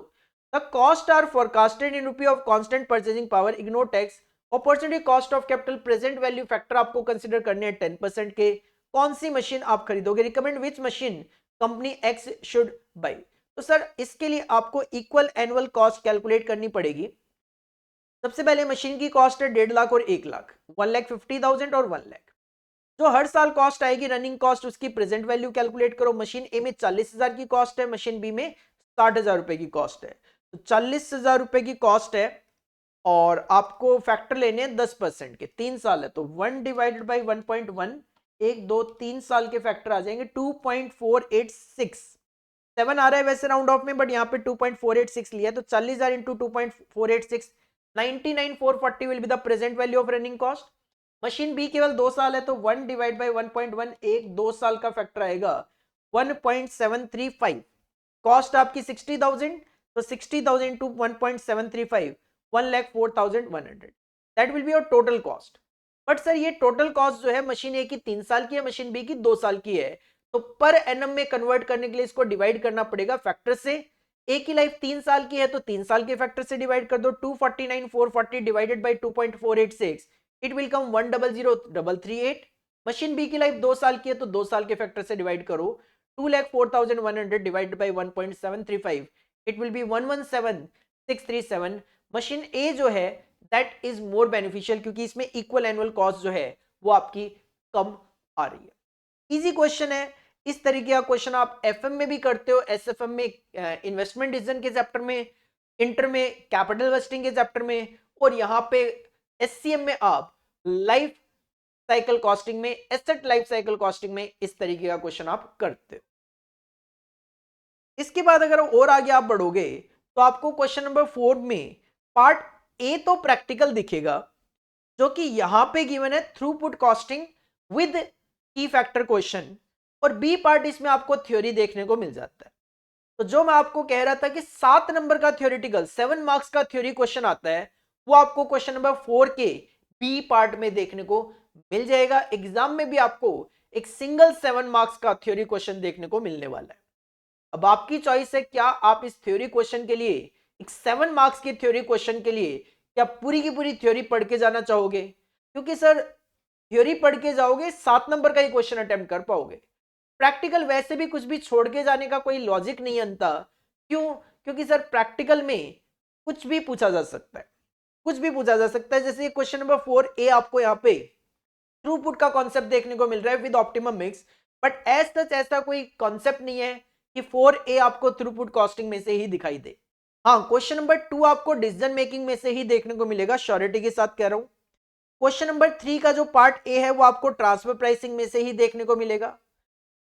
The cost are forecasted in rupee of constant purchasing power, ignore tax. Opportunity cost of capital, present value factor आपको कंसीडर करने हैं 10% के। कौन सी मशीन आप खरीदोगे, recommend which machine company X should buy. तो सर इसके लिए आपको इक्वल एनुअल कॉस्ट कैलकुलेट करनी पड़ेगी। सबसे पहले मशीन की कॉस्ट है 1.5 लाख और 1 लाख, 1,50,000 और 1 लाख। जो हर साल कॉस्ट आएगी रनिंग कॉस्ट, उसकी प्रेजेंट वैल्यू कैलकुलेट करो। मशीन ए में 40,000 की कॉस्ट है, मशीन बी में 60,000 रुपए की कॉस्ट है। तो 40,000 रुपए की कॉस्ट है और आपको फैक्टर लेने हैं 10% के, 3 साल है तो 1 डिवाइडेड बाई 1.1, 1 2 3 साल के फैक्टर आ जाएंगे 2.486। 7 आ रहा है वैसे राउंड ऑफ में, बट यहाँ पे 2.486 लिया है, तो 40,000 into 2.486, 99,440 will be the present value of running cost. Machine B केवल 2 साल है तो 1 डिवाइड बाई 1.1, एक 2 साल का फैक्टर आएगा 1.735। कॉस्ट आपकी 60,000, तो 60,000 to 1.735, 1,04,100, that will be your total cost. But sir ये टोटल कॉस्ट जो है मशीन ए की 3 साल की है, मशीन बी की 2 साल की है, तो पर एनम में कन्वर्ट करने के लिए इसको डिवाइड करना पड़ेगा फैक्टर से। ए की लाइफ 3 साल की है तो 3 साल के फैक्टर से डिवाइड कर दो, 249,440 divided by 2.486, it will come 100,338। Machine B की लाइफ 2 साल की है तो 2 साल के फैक्टर से डिवाइड करो, 2,04,100 divided by 1.735, it will be 117,637। Machine A जो है दैट इज मोर बेनिफिशियल क्योंकि इसमें इक्वल एनुअल कॉस्ट जो है वो आपकी कम आ रही है। इजी क्वेश्चन है। इस तरीके का क्वेश्चन आप एफएम में भी करते हो, एसएफएम में इन्वेस्टमेंट डिसीजन के चैप्टर में, इंटर में कैपिटल वेस्टिंग के चैप्टर में, और यहां पे एससीएम में आप लाइफ साइकिल कॉस्टिंग में, एसेट लाइफ साइकिल कॉस्टिंग में इस तरीके का क्वेश्चन आप करते हो। इसके बाद अगर और आगे आप बढ़ोगे तो आपको क्वेश्चन नंबर 4 में पार्ट ए तो प्रैक्टिकल दिखेगा जो कि यहां पे गिवन है थ्रूपुट कॉस्टिंग विद की फैक्टर क्वेश्चन, और बी पार्ट इसमें आपको थ्योरी देखने को मिल जाता है। तो जो मैं आपको कह रहा था कि 7 नंबर का थ्योरेटिकल 7 मार्क्स का थ्योरी क्वेश्चन आता है, वो आपको क्वेश्चन नंबर 4 के बी पार्ट में देखने को मिल जाएगा। एग्जाम में भी आपको एक सिंगल 7 मार्क्स का थ्योरी क्वेश्चन देखने को मिलने वाला है। अब आपकी चॉइस है, क्या आप इस थ्योरी क्वेश्चन के लिए, एक 7 मार्क्स के थ्योरी क्वेश्चन के लिए क्या पूरी की पूरी थ्योरी पढ़ के जाना चाहोगे? क्योंकि सर थ्योरी पढ़ के जाओगे 7 नंबर का ही क्वेश्चन अटेम्प्ट कर पाओगे, प्रैक्टिकल वैसे भी कुछ भी छोड़ के जाने का कोई लॉजिक नहीं बनता। क्यों? क्योंकि सर प्रैक्टिकल में कुछ भी पूछा जा सकता है, कुछ भी पूछा जा सकता है। जैसे क्वेश्चन नंबर 4 ए आपको यहाँ पे थ्रूपुट का कॉन्सेप्ट देखने को मिल रहा है with optimum mix, but as such ऐसा कोई कॉन्सेप्ट नहीं है कि 4 ए आपको थ्रूपुट कॉस्टिंग में से ही दिखाई दे। हाँ, क्वेश्चन नंबर 2 आपको डिसीजन मेकिंग में से ही देखने को मिलेगा, श्योरिटी के साथ कह रहा हूं। क्वेश्चन नंबर 3 का जो पार्ट ए है वो आपको ट्रांसफर प्राइसिंग में से ही देखने को मिलेगा।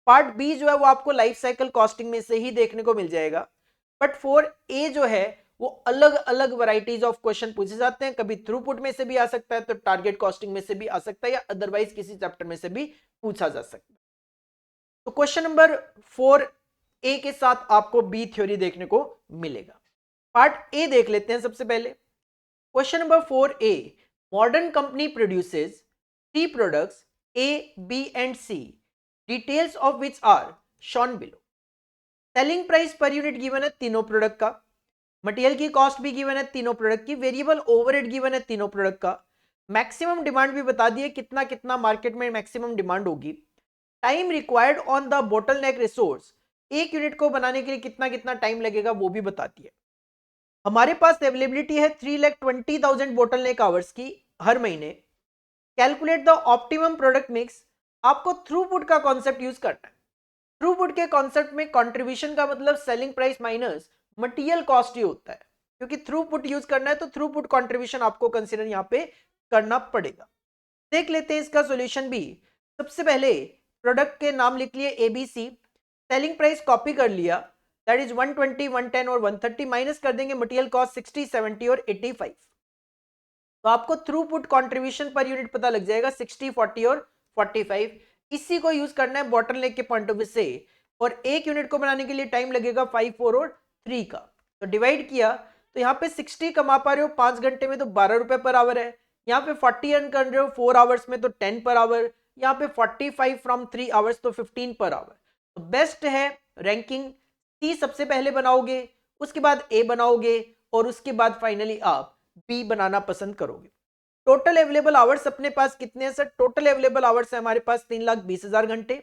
पार्ट बी जो है वो आपको लाइफ साइकिल कॉस्टिंग में से ही देखने को मिल जाएगा। बट 4 ए जो है वो अलग अलग वैरायटीज ऑफ क्वेश्चन पूछे जाते हैं, कभी थ्रूपुट में से भी आ सकता है, तो टारगेट कॉस्टिंग में से भी आ सकता है, या अदरवाइज किसी चैप्टर में से भी पूछा जा सकता है। तो क्वेश्चन नंबर 4 ए के साथ आपको बी थ्योरी देखने को मिलेगा। पार्ट ए देख लेते हैं सबसे पहले। Question number 4 A, modern company produces 3 products A, B and C, details of which are shown below. Selling price per unit given है तीनों प्रोडक्ट का, मटेरियल की कॉस्ट भी गिवन है तीनों प्रोडक्ट की, वेरिएबल ओवरहेड गिवन है तीनों प्रोडक्ट का, मैक्सिमम डिमांड भी बता दिए कितना कितना मार्केट में मैक्सिमम डिमांड होगी, time required on the bottleneck resource, एक यूनिट को बनाने के लिए कितना कितना टाइम लगेगा वो भी बता दिया। हमारे पास अवेलेबिलिटी है 3,20,000 बोटलनेक आवर्स की हर महीने। Calculate the optimum product mix, आपको थ्रूपुट का कॉन्सेप्ट यूज करना है। थ्रूपुट के कॉन्सेप्ट में कंट्रीब्यूशन का मतलब selling price minus material cost ही होता है, क्योंकि थ्रूपुट यूज करना है तो थ्रूपुट कंट्रीब्यूशन आपको कंसीडर यहाँ पे करना पड़ेगा। देख लेते हैं इसका सॉल्यूशन भी। सबसे पहले प्रोडक्ट के नाम लिख लिए एबीसी, सेलिंग प्राइस कॉपी कर लिया, दैट इज 120, 110 और 130, माइनस कर देंगे मटेरियल कॉस्ट 60, 70 और 85, तो आपको थ्रूपुट कंट्रीब्यूशन पर यूनिट पता लग जाएगा 60, 40 और 45। इसी को यूज करना है बॉटलनेक के पॉइंट ऑफ व्यू से, और एक यूनिट को बनाने के लिए टाइम लगेगा 5, 4 और 3 का, तो डिवाइड किया तो यहाँ पे 60 कमा पा रहे हो 5 घंटे में तो 12 रुपए पर आवर है। यहाँ पे 40 अर्न कर रहे हो 4 आवर्स में तो 10 पर आवर। यहाँ पे 45 फ्रॉम 3 आवर्स तो 15 पर आवर। तो बेस्ट है रैंकिंग सी सबसे पहले बनाओगे, उसके बाद ए बनाओगे और उसके बाद फाइनली आप बी बनाना पसंद करोगे। टोटल अवेलेबल आवर्स अपने पास कितने हैं सर? टोटल अवेलेबल आवर्स है हमारे पास 3,20,000 घंटे,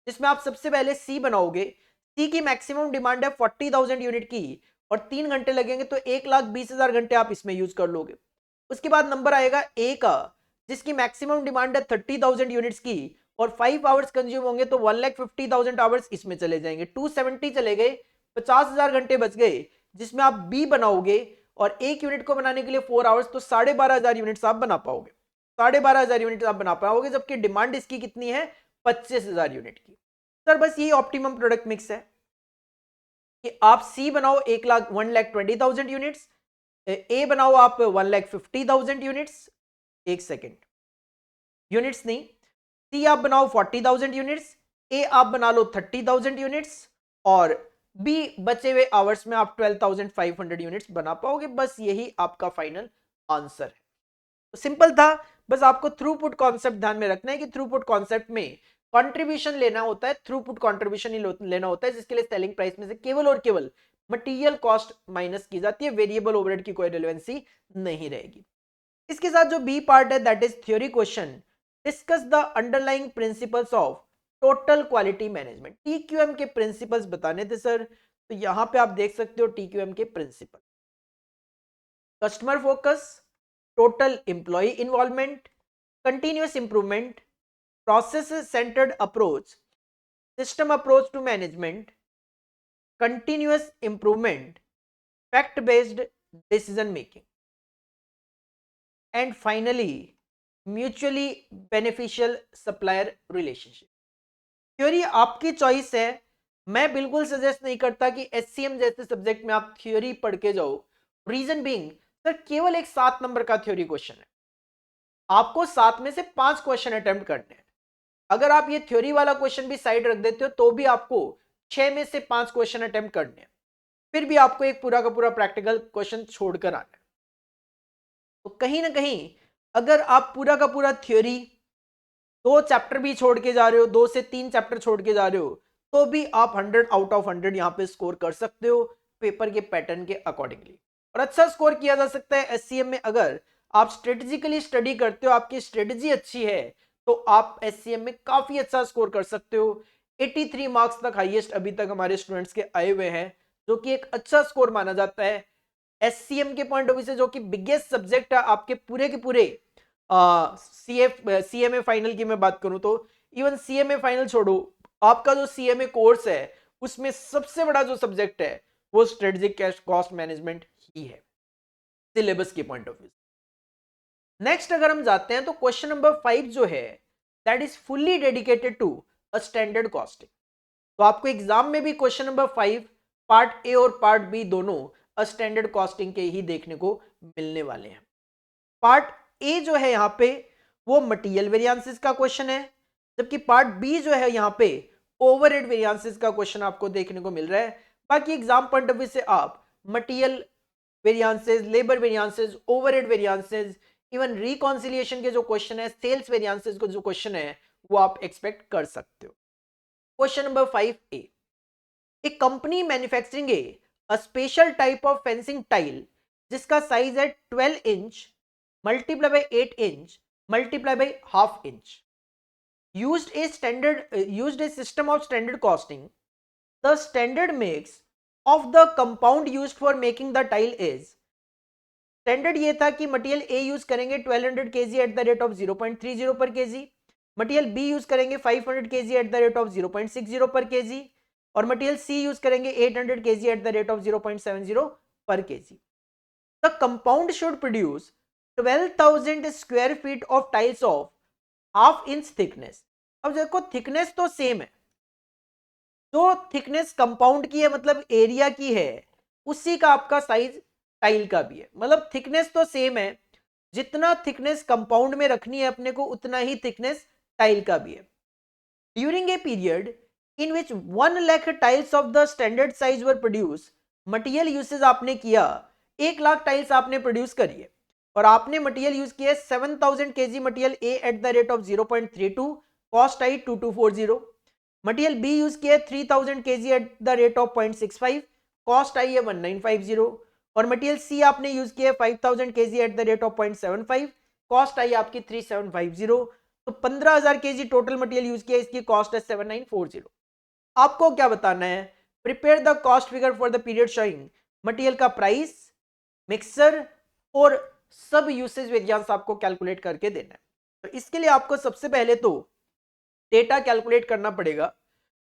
जिसमें आप सबसे पहले सी बनाओगे। सी की मैक्सिमम डिमांड है 40,000 यूनिट की और 3 घंटे लगेंगे तो 1,20,000 घंटे आप इसमें यूज कर लोगे। उसके बाद नंबर आएगा ए का, जिसकी मैक्सिमम डिमांड है 30,000 यूनिट्स की और 5 आवर्स कंज्यूम होंगे तो 1,50,000 आवर्स इसमें चले जाएंगे। 270 चले गए, 50,000 घंटे बच गए, जिसमें आप बी बनाओगे और एक यूनिट को बनाने के लिए 4 आवर्स तो 12,500 यूनिट्स आप बना पाओगे। 12,500 यूनिट आप बना पाओगे, जबकि डिमांड इसकी कितनी है? 25,000 यूनिट की। सर बस ये ऑप्टिमम प्रोडक्ट मिक्स है कि आप सी बनाओ 1,20,000 यूनिट्स, ए बनाओ आप 1,50,000 यूनिट्स, एक सेकेंड, यूनिट्स नहीं, सी आप बनाओ 40,000 यूनिट्स, ए आप बना लो 30,000 यूनिट्स और बी बचे हुए आवर्स में आप 12,500 यूनिट्स बना पाओगे। बस यही आपका फाइनल आंसर है। तो सिंपल था, बस आपको थ्रूपुट कॉन्सेप्ट ध्यान में रखना है कि थ्रूपुट कॉन्सेप्ट में कंट्रीब्यूशन लेना होता है, थ्रूपुट कंट्रीब्यूशन ही लेना होता है, जिसके लिए सेलिंग प्राइस में से केवल और केवल मटेरियल कॉस्ट माइनस की जाती है, वेरिएबल ओवरहेड की कोई रिलेवेंसी नहीं रहेगी। इसके साथ जो बी पार्ट है that is theory question, discuss the underlying principles of total quality management. TQM के प्रिंसिपल्स बताने थे सर, तो यहां पे आप देख सकते हो टीक्यूएम के principle, customer focus, total employee involvement, continuous improvement, process centered approach, system approach to management, continuous improvement, fact based decision making, and finally mutually beneficial supplier relationship। Theory आपकी चॉइस है, मैं बिल्कुल सजेस्ट नहीं करता कि HCM जैसे subject में आप थ्योरी पढ़ के जाओ। रीजन बीइंग सर केवल एक 7 नंबर का थ्योरी क्वेश्चन है, आपको 7 में से 5 क्वेश्चन अटेम्प्ट करने हैं। अगर आप ये थ्योरी वाला क्वेश्चन भी साइड रख देते हो तो भी आपको 6 में से 5 क्वेश्चन अटेम्प्ट करने हैं, फिर भी आपको एक पूरा का पूरा प्रैक्टिकल क्वेश्चन छोड़कर आना है। तो कहीं ना कहीं अगर आप पूरा का पूरा थ्योरी 2 चैप्टर भी छोड़ के जा रहे हो, 2 से 3 चैप्टर छोड़ के जा रहे हो, तो भी आप 100 आउट ऑफ 100 यहाँ पे स्कोर कर सकते हो पेपर के पैटर्न के अकॉर्डिंगली। और अच्छा स्कोर किया जा सकता है एचसीएम में अगर आप स्ट्रेटेजिकली स्टडी करते हो, आपकी स्ट्रेटेजी अच्छी है तो आप एचसीएम में काफी अच्छा स्कोर कर सकते हो। 83 मार्क्स तक हाईएस्ट अभी तक हमारे स्टूडेंट्स के आए हुए हैं, जो कि एक अच्छा स्कोर माना जाता है एचसीएम के पॉइंट ऑफ व्यू से, जो कि बिगेस्ट सब्जेक्ट है आपके पूरे के पूरे सीएमए फाइनल की मैं बात करूं तो इवन सीएमए फाइनल छोड़ो, आपका जो सीएमए कोर्स है उसमें सबसे बड़ा जो सब्जेक्ट है वो स्ट्रेटेजिक कैश कॉस्ट मैनेजमेंट ही है सिलेबस के पॉइंट ऑफ व्यू। नेक्स्ट अगर हम जाते हैं तो क्वेश्चन नंबर 5 जो है that is fully dedicated to a standard costing. तो आपको एग्जाम में भी क्वेश्चन नंबर 5 पार्ट ए और पार्ट बी दोनों स्टैंडर्ड कॉस्टिंग के ही देखने को मिलने वाले हैं। पार्ट ए जो है यहाँ पे वो मटेरियल वेरिएंसेस का क्वेश्चन है, जबकि पार्ट बी जो है यहाँ पे ओवरहेड वेरिएंसेस का क्वेश्चन आपको देखने को मिल रहा है। बाकी एग्जाम पॉइंट ऑफ व्यू से आप material variances, labour variances, overhead variances, even reconciliation के जो क्वेश्चन है, सेल्स वेरिएंसेस का जो क्वेश्चन है वो आप एक्सपेक्ट कर सकते हो। Question number 5A, A company manufacturing a special type of fencing tile जिसका साइज है 12 inch multiply by 8 inch multiply by half inch, used a system of standard costing. The standard mix of the compound used for making the tile is, standard ये था कि material A use करेंगे 1200 kg at the rate of 0.30 पर KG, material B use करेंगे 500 kg at the rate of 0.60 पर KG और material सी use करेंगे 800 kg at the rate of 0.70 पर KG. The compound should produce 12,000 square feet of tiles of half inch thickness. अब देखो thickness तो same है, जो थिकनेस कंपाउंड की है मतलब एरिया की है उसी का आपका साइज टाइल का भी है, मतलब थिकनेस तो सेम है, जितना थिकनेस कंपाउंड में रखनी है अपने को उतना ही थिकनेस टाइल का भी है। During a period in which 1 lakh tiles of the standard size were produce, material usage आपने किया 1,00,000 टाइल्स आपने प्रोड्यूस करी है और आपने मटेरियल यूज किया है 7000 kg material A at the rate of 0.32, cost आई 2240। मटेरियल बी यूज किया है 3000 kg at the rate of 0.65, cost आई है 1950। और मटेरियल सी आपने यूज किया है 5000 kg at the rate of 0.75, cost आई आपकी 3750। तो 15000 kg टोटल मटेरियल यूज किया, इसकी कॉस्ट है 7940। आपको क्या बताना है, prepare the cost figure for the period showing material का प्राइस, मिक्सर और सब यूसेज वेरिएंस आपको कैलकुलेट करके देना है। तो इसके लिए आपको सबसे पहले तो डेटा कैलकुलेट करना पड़ेगा।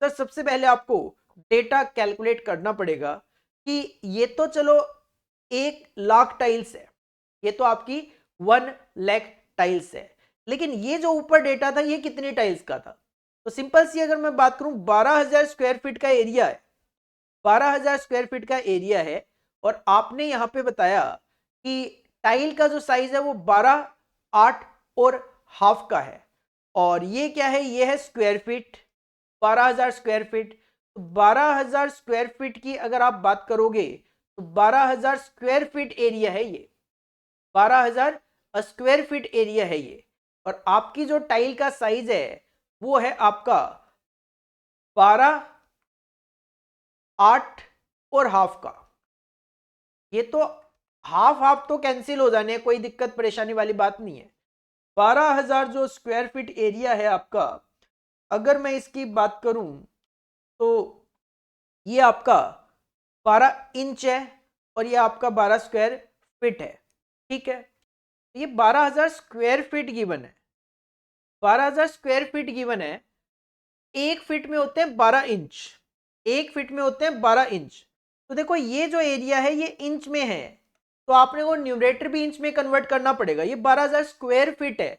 सर सबसे पहले आपको डेटा कैलकुलेट करना पड़ेगा कि ये तो चलो 1,00,000 टाइल्स है, ये तो आपकी 1,00,000 टाइल्स है, लेकिन ये जो ऊपर डेटा था ये कितने टाइल्स का था। तो सिंपल सी अगर मैं बात करूं 12,000 स्क्वायर फीट का एरिया है, 12,000 स्क्वायर फीट का एरिया है और आपने यहां पे बताया कि टाइल का जो साइज है वो 12, 8 और हाफ का है और ये क्या है, ये है स्क्वायर फीट, 12,000 स्क्वायर फीट। तो 12,000 स्क्वायर फीट की अगर आप बात करोगे तो 12,000 स्क्वायर फीट एरिया है ये, 12,000 स्क्वायर फीट एरिया है ये। और आपकी जो टाइल का साइज है वो है आपका 12, 8 और हाफ का। ये तो हाफ हाफ तो कैंसिल हो जाने, कोई दिक्कत परेशानी वाली बात नहीं है। 12,000 जो स्क्वायर फीट एरिया है आपका, अगर मैं इसकी बात करूं तो ये आपका 12 इंच है और ये आपका 12 स्क्वायर फीट है, ठीक है। ये 12,000 स्क्वायर फीट गिवन है, 12,000 स्क्वायर फीट गिवन है। एक फीट में होते हैं 12 इंच, एक फीट में होते हैं 12 इंच। तो देखो ये जो एरिया है ये इंच में है, तो आपने वो न्यूमरेटर भी इंच में कन्वर्ट करना पड़ेगा। ये 12,000 स्क्वायर फीट है,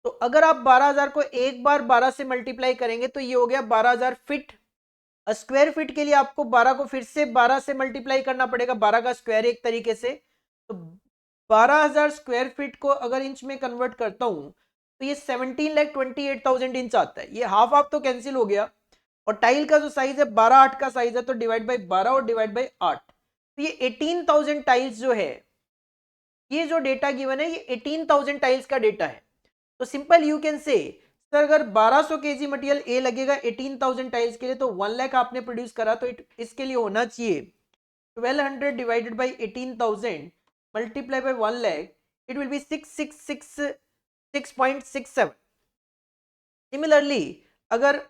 तो अगर आप 12,000 को एक बार 12 से मल्टीप्लाई करेंगे तो ये हो गया 12,000 फीट। स्क्वायर फीट के लिए आपको 12 को फिर से 12 से मल्टीप्लाई करना पड़ेगा, 12 का स्क्वायर एक तरीके से। तो 12,000 स्क्वायर फीट को अगर इंच में कन्वर्ट करता हूं तो ये 17,28,000 इंच आता है। ये हाफ हाफ तो कैंसिल हो गया और टाइल का जो साइज है 12, 8 का साइज है, तो डिवाइड बाई 12 और डिवाइड बाई 8, तो ये 18,000 टाइल्स जो है, ये जो डेटा गिवन है ये 18,000 टाइल्स का डेटा है। तो simple you can say sir अगर 1200 केजी मटेरियल ए लगेगा 18,000 टाइल्स के लिए तो 1,00,000 आपने प्रोड्यूस करा, तो इसके लिए होना चाहिए 1200 divided by 18,000 multiply by 1,00,000, it will B 666.67। Similarly अगर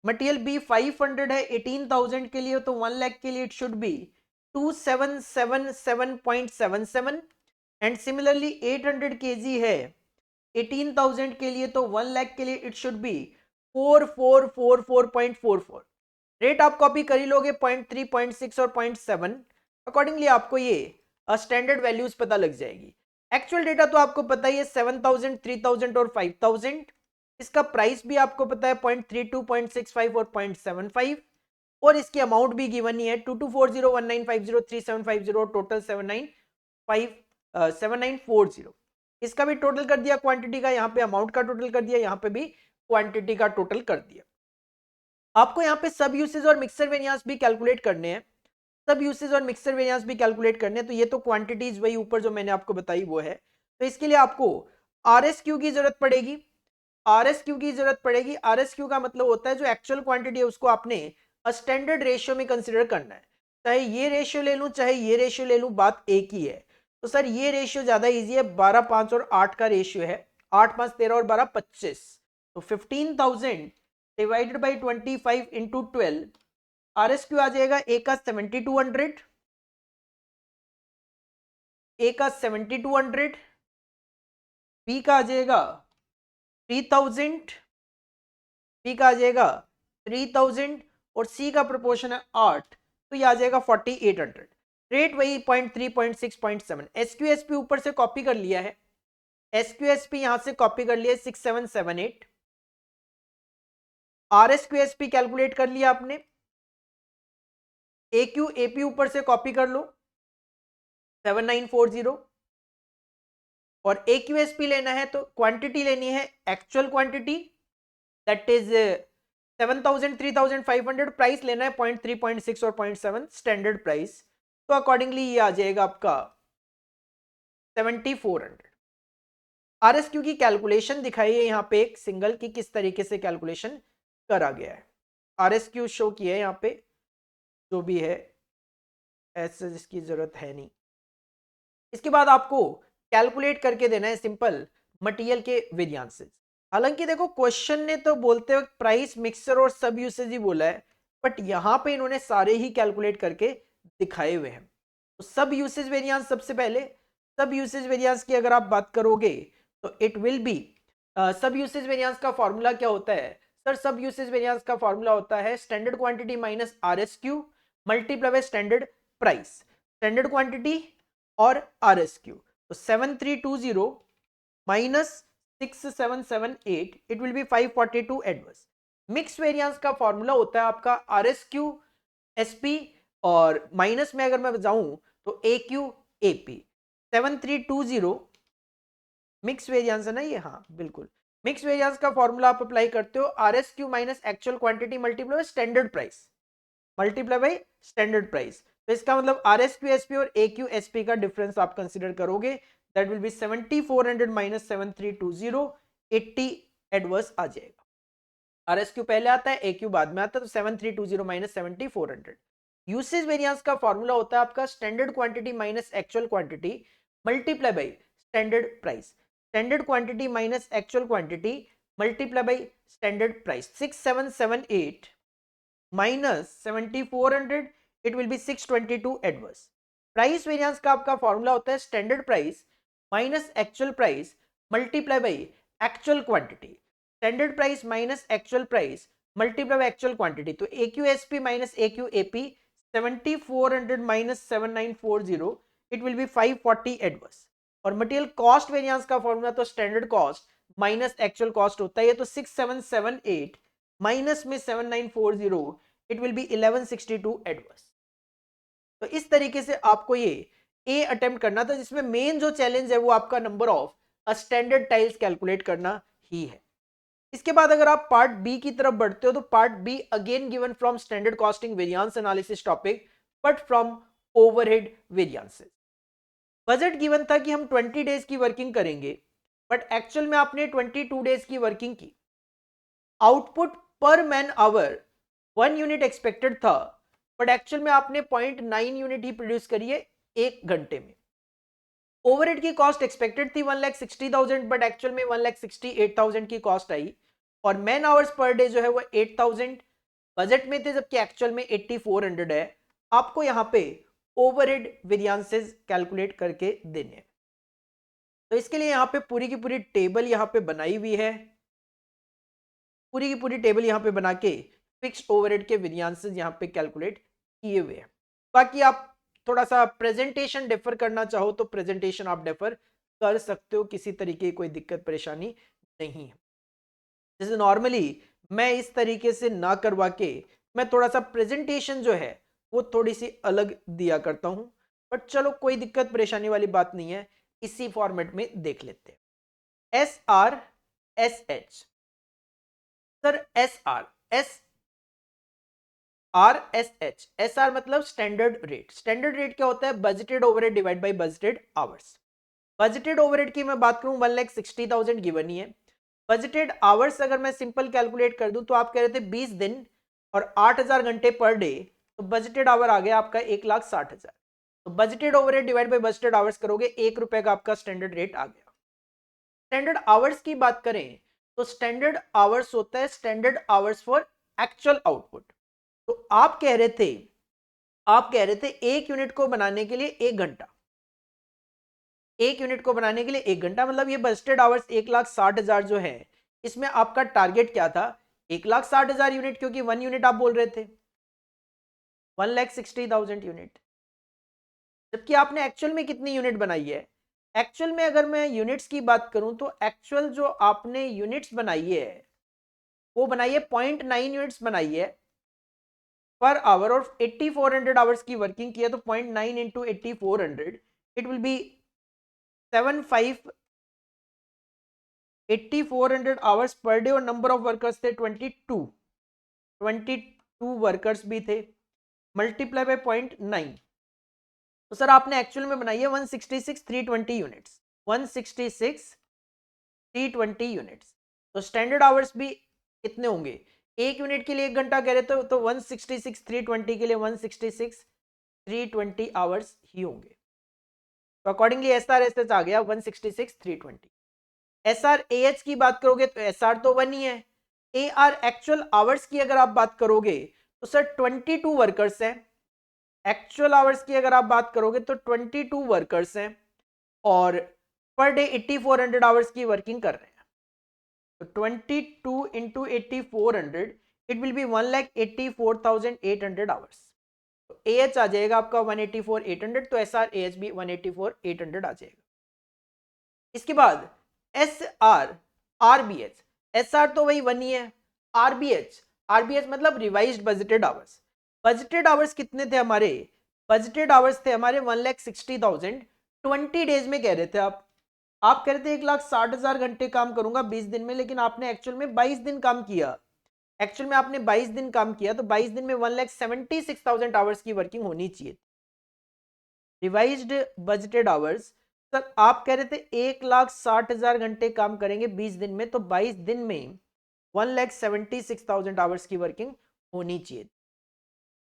मटेरियल बी 500 है 18,000 के लिए तो 1,00,000 के लिए it should B 2777.77 and similarly 800 kg है 18,000 के लिए तो 1,00,000 के लिए इट शुड बी 4444.44। रेट आप कॉपी कर ही लोगे 0.3, 0.6 और 0.7, अकॉर्डिंगली आपको ये स्टैंडर्ड वैल्यूज पता लग जाएगी। एक्चुअल डेटा तो आपको पता ही है 7,000, 3,000 और 5,000। इसका प्राइस भी आपको पता है 0.32, 0.65 और 0.75 और इसकी अमाउंट भी गिवन ही है 2240, 1950, 3750 और टोटल 7940। इसका भी टोटल कर दिया क्वांटिटी का, यहाँ पे अमाउंट का टोटल कर दिया, यहाँ पे भी क्वांटिटी का टोटल कर दिया। आपको यहाँ पे सब यूसेज और मिक्सर वेरिएंस भी कैलकुलेट करने हैं, सब यूसेज और मिक्सर वेरिएंस भी कैलकुलेट करने हैं। तो ये तो क्वांटिटीज वही ऊपर जो मैंने आपको बताई वो है। तो इसके लिए आपको RSQ की जरूरत पड़ेगी, RSQ की जरूरत पड़ेगी। RSQ का मतलब होता है जो एक्चुअल क्वांटिटी है उसको आपने स्टैंडर्ड रेशियो में कंसिडर करना है। चाहे ये रेशियो ले लूं चाहे ये रेशियो ले लूं, बात एक ही है। तो सर ये रेशियो ज्यादा इजी है, 12, 5 और 8 का रेशियो है, 8, 5, 13 और 12, 25। तो 15,000 डिवाइडेड बाई 25 इंटू 12, RSQ आ जाएगा ए का 7200, ए का 7200, बी का आ जाएगा 3000, बी का आ जाएगा 3000 और सी का प्रोपोर्शन है 8, तो ये आ जाएगा 4800। रेट वही 0.3, 0.6, 0.7। SQSP ऊपर से कॉपी कर लिया है, SQSP यहां से कॉपी कर लिया 6778। RSQSP कैलकुलेट कर लिया आपने, AQAP ऊपर से कॉपी कर लो 7940 और AQSP लेना है तो क्वांटिटी लेनी है actual quantity that is 7,000, 3,500, price लेना है 0.3, 0.6 और 0.7 स्टैंडर्ड प्राइस। तो अकॉर्डिंगली ये आ जाएगा आपका 7400। RSQ की कैलकुलेशन दिखाई है यहाँ पे एक सिंगल की किस तरीके से कैलकुलेशन करा गया है। RSQ शो किया है यहाँ पे, जो भी है ऐसे जिसकी जरूरत है नहीं। इसके बाद आपको कैलकुलेट करके देना है सिंपल मटेरियल के वेरिएंसेस। हालांकि देखो क्वेश्चन ने तो बोलते वक्त प्राइस, मिक्सचर और सब यूसेज ही बोला है, बट यहाँ पे इन्होंने सारे ही कैलकुलेट करके दिखाए हुए हैं। तो सब यूसेज वेरिएंस, सबसे पहले सब यूसेज वेरिएंस की अगर आप बात करोगे तो इट विल बी, सब यूसेज वेरिएंस का फॉर्मूला क्या होता है सर? सब यूसेज वेरिएंस का फॉर्मूला होता है standard quantity minus RSQ multiply by standard price. Standard quantity और RSQ, तो 7320 minus 6778, it will B 542 adverse. Mix variance का फॉर्मूला होता है आपका RSQ SP, और माइनस में अगर मैं जाऊं तो AQ AP। 7320 मिक्स वेरिएंस है ना ये, हाँ बिल्कुल मिक्स वेरिएंस का फॉर्मूला आप अप्लाई करते हो RSQ minus actual quantity multiply by standard price, multiply by standard price. तो इसका मतलब RSQ SP और AQ SP का डिफरेंस आप कंसीडर करोगे, that will be 7400 minus 7320, 80 adverse आ जाएगा। RSQ पहले आता है, AQ बाद में आता है, तो 7320 माइनस 7400। यूसेज वेरिएंस का फॉर्मूला होता है आपका standard quantity minus actual quantity multiply by standard price. Standard quantity minus actual quantity multiply by standard price. 6778 minus 7400, it will B 622 adverse. Price variance का आपका फॉर्मूला होता है standard price minus actual price multiply by actual quantity. Standard price minus actual price multiply by actual quantity, तो AQSP minus AQAP 7400 minus 7940, it will B 540 adverse. और material cost variance का formula तो standard cost minus actual cost होता है, तो 6778 minus में 7940, it will B 1162 adverse. तो इस तरीके से आपको ये ए अटेम्प्ट करना था, जिसमें मेन जो चैलेंज है वो आपका number of standard tiles calculate करना ही है। इसके बाद अगर आप पार्ट बी की तरफ बढ़ते हो तो part B again given from standard costing variance analysis topic, but from overhead variances. Budget given था कि हम 20 डेज की वर्किंग करेंगे, बट एक्चुअल में आपने 22 डेज की वर्किंग की। आउटपुट पर मैन आवर 1 यूनिट एक्सपेक्टेड था, बट एक्चुअल में आपने 0.9 यूनिट ही प्रोड्यूस करी है 1 घंटे में। ओवरहेड की कॉस्ट एक्सपेक्टेड थी 1,60,000, बट एक्चुअल में 1,68,000 की कॉस्ट आई, और मैन आवर्स पर डे जो है वो 8,000 बजट में थे, जबकि एक्चुअल में 8,400 है। आपको यहाँ पे ओवरहेड वेरिएंसेस कैलकुलेट करके देने। तो इसके लिए यहाँ पे पूरी की पूरी टेबल यहाँ पे बनाई हुई है, पूरी की पूरी टेबल यहाँ पे बना के फिक्स्ड ओवरहेड के वेरिएंसेस यहाँ पे कैलकुलेट किए हुए हैं। बाकी आप थोड़ा सा प्रेजेंटेशन डिफर करना चाहो तो प्रेजेंटेशन आप डिफर कर सकते हो, किसी तरीके की कोई दिक्कत परेशानी नहीं है। जैसे नॉर्मली मैं इस तरीके से ना करवा के मैं थोड़ा सा प्रेजेंटेशन जो है वो थोड़ी सी अलग दिया करता हूं, बट चलो कोई दिक्कत परेशानी वाली बात नहीं है, इसी फॉर्मेट में देख लेते हैं। SRSH सर, SR मतलब स्टैंडर्ड रेट। स्टैंडर्ड रेट क्या होता है? Budgeted overhead divide by budgeted hours. Budgeted overhead की मैं बात करूं 1,60,000 गिवन ही है। बजटेड आवर्स अगर मैं सिंपल कैलकुलेट कर दूं तो आप कह रहे थे 20 दिन और 8,000 घंटे पर डे, तो बजटेड आवर आ गया आपका 1,60,000। तो budgeted overhead divide by budgeted hours करोगे, 1 रुपए का आपका स्टैंडर्ड रेट आ गया। स्टैंडर्ड आवर्स की बात करें तो स्टैंडर्ड आवर्स होता है standard hours for actual output. तो आप कह रहे थे 1 यूनिट को बनाने के लिए 1 घंटा, 1 यूनिट को बनाने के लिए 1 घंटा, मतलब ये बजटेड आवर्स 1,60,000 जो है, इसमें आपका टारगेट क्या था? 1,60,000 यूनिट, क्योंकि 1 यूनिट आप बोल रहे थे, 1,60,000 यूनिट। जबकि आपने एक्चुअल में कितनी यूनिट बनाई है? एक्चुअल में अगर मैं यूनिट्स की बात करूं तो एक्चुअल जो आपने यूनिट्स बनाई है वो बनाई है 0.9 यूनिट्स बनाई है पर आवर, और 8,400 आवर्स की वर्किंग की है, तो 0.9 into 8,400, it will B 8,400 hours per day, और नंबर ऑफ वर्कर्स थे 22 वर्कर्स भी थे, मल्टीप्लाई बाय 0.9, तो सर आपने एक्चुअल में बनाई है 166,320 यूनिट्स, 166,320 यूनिट्स। तो स्टैंडर्ड आवर्स भी कितने होंगे, एक यूनिट के लिए 1 घंटा कह रहे थे, तो 166,320 के लिए 166,320 आवर्स ही होंगे। तो accordingly S R S H आ गया 166,320। एस आर ए एच की बात करोगे तो एस आर तो 1 ही है। ए आर एक्चुअल आवर्स की अगर आप बात करोगे तो सर 22 वर्कर्स हैं। एक्चुअल आवर्स की अगर आप बात करोगे तो 22 वर्कर्स हैं और पर डे 8400 आवर्स की वर्किंग कर रहे हैं। तो 22 into 8400 it will B 1,84,800 hours. तो ए एच आ जाएगा आपका 184,800, तो एस आर ए एच भी 184,800 आ जाएगा। इसके बाद S R R B H, S R तो वही 1 ही है। आरबीएच, आरबीएच मतलब revised budgeted hours. Budgeted hours कितने थे हमारे, बजटेड आवर्स थे हमारे 1,60,000 20 डेज में कह रहे थे आप कह रहे थे 1,60,000 घंटे काम करूंगा 20 दिन में, लेकिन आपने एक्चुअल में 22 दिन काम किया। एक्चुअल में आपने 22 दिन काम किया, तो 22 दिन में 1,76,000 आवर्स की वर्किंग होनी चाहिए। रिवाइज्ड बजटेड आवर्स, सर आप कह रहे थे 1,60,000 घंटे काम करेंगे 20 दिन में, तो 22 दिन में 1,76,000 आवर्स की वर्किंग होनी चाहिए।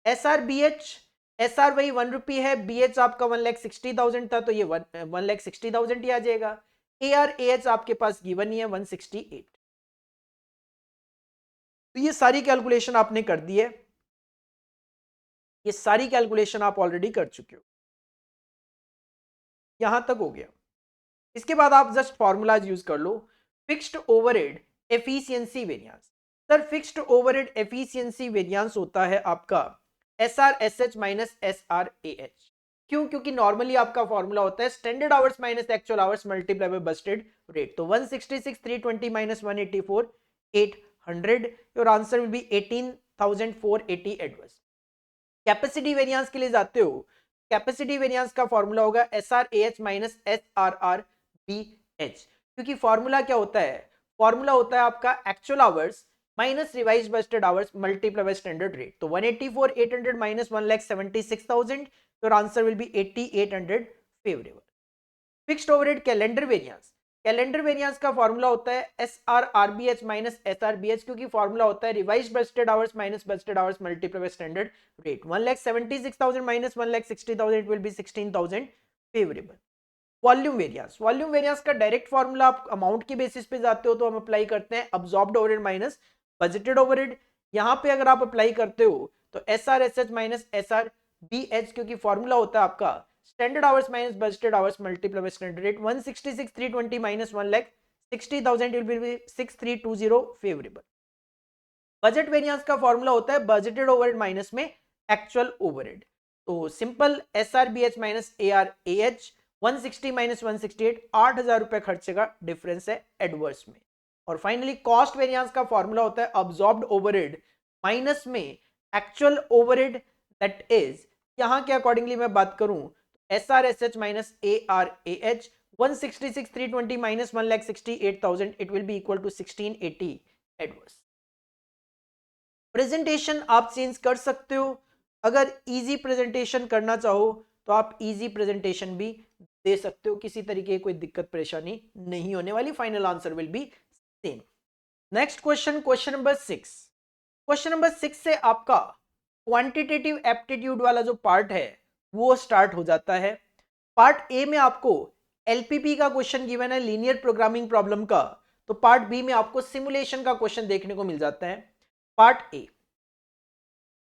S R B H, S R वही 1 रुपी है, बी एच आपका 1,60,000 था, तो ये 1,60,000 ही आ जाएगा। ए आर ए एच आपके पास गिवन ही है 168। तो ये सारी कैलकुलेशन आपने कर दी है, ये सारी कैलकुलेशन आप ऑलरेडी कर चुके हो, यहां तक हो गया। इसके बाद आप जस्ट फॉर्मूलाज यूज कर लो। Fixed overhead efficiency variance, sir fixed overhead efficiency variance होता है आपका S R S H minus S R A H. क्यों, क्योंकि नॉर्मली आपका फॉर्मूला होता है standard hours minus actual hours multiply by budgeted rate. तो 166,320 minus 184,800, your answer will be 18,480 adverse. Capacity variance के लिए जाते हो, कैपेसिटी वेरिएंस का फॉर्मूला होगा S R A H minus S R R B H. क्योंकि फॉर्मूला क्या होता है, फॉर्मूला होता है आपका actual hours minus revised budgeted hours multiply by standard rate. तो 184,800 minus 1,76,000, your answer will be 8,800 favourable. Fixed overhead calendar variance, calendar variance का formula होता है S R R B H minus S R B H, क्योंकि formula होता है revised budgeted hours minus budgeted hours multiply by standard rate. 1,76,000 minus 1,60,000 it will be 16,000 favourable. Volume variance, volume variance का direct formula आप amount के basis पे जाते हो तो हम अप्लाई करते हैं absorbed overhead minus budgeted overhead. यहां पे अगर आप अप्लाई करते हो तो S R S H minus S R B H, क्योंकि फॉर्मूला होता है आपका standard hours minus budgeted hours multiply by standard rate. 166,320 minus 1,60,000 will be 6,320 favourable. Budget variance का फॉर्मूला होता है बजटेड ओवरहेड माइनस में एक्चुअल ओवरहेड। तो simple S R B H minus A R A H, 160 minus 168, 8,000 रुपए खर्चे का difference है adverse में। और फाइनली कॉस्ट वेरिएंस का फॉर्मूला होता है अब्सॉर्ब्ड ओवरहेड माइनस में एक्चुअल ओवरहेड, दैट इज यहां के अकॉर्डिंगली मैं बात करूं S R S H minus A R A H, 166,320 minus 1,68,000 it will be equal to 1680 adverse. Presentation आप चेंज कर सकते हो, अगर इजी प्रेजेंटेशन करना चाहो तो आप इजी प्रेजेंटेशन भी दे सकते हो, किसी तरीके की कोई दिक्कत परेशानी नहीं होने वाली। Final answer will B same. Next question, question number 6। Question number 6 से आपका क्वांटिटेटिव एप्टीट्यूड वाला जो पार्ट है वो स्टार्ट हो जाता है। पार्ट ए में आपको एलपीपी का क्वेश्चन गिवन है, लीनियर प्रोग्रामिंग प्रॉब्लम का। तो पार्ट बी में आपको सिमुलेशन का क्वेश्चन देखने को मिल जाता है। Part A,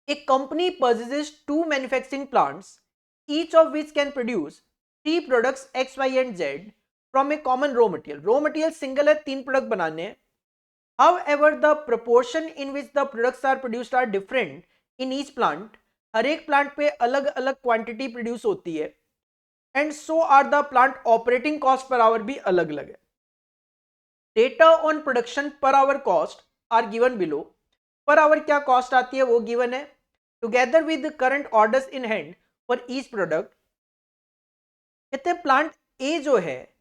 a company purchases two manufacturing plants, each of which can produce three products X, Y and Z from a common raw material. Raw material single है, 3 product बनाने हैं। However, the proportion in which the products are produced are different in each plant. हर एक plant पे अलग अलग quantity produce होती है। And so are the plant operating cost per hour भी अलग अलग है। Data on production per hour cost are given below. Per hour क्या कॉस्ट आती है वो गिवन है। Together with current orders in hand for each product, कहते हैं प्लांट ए जो है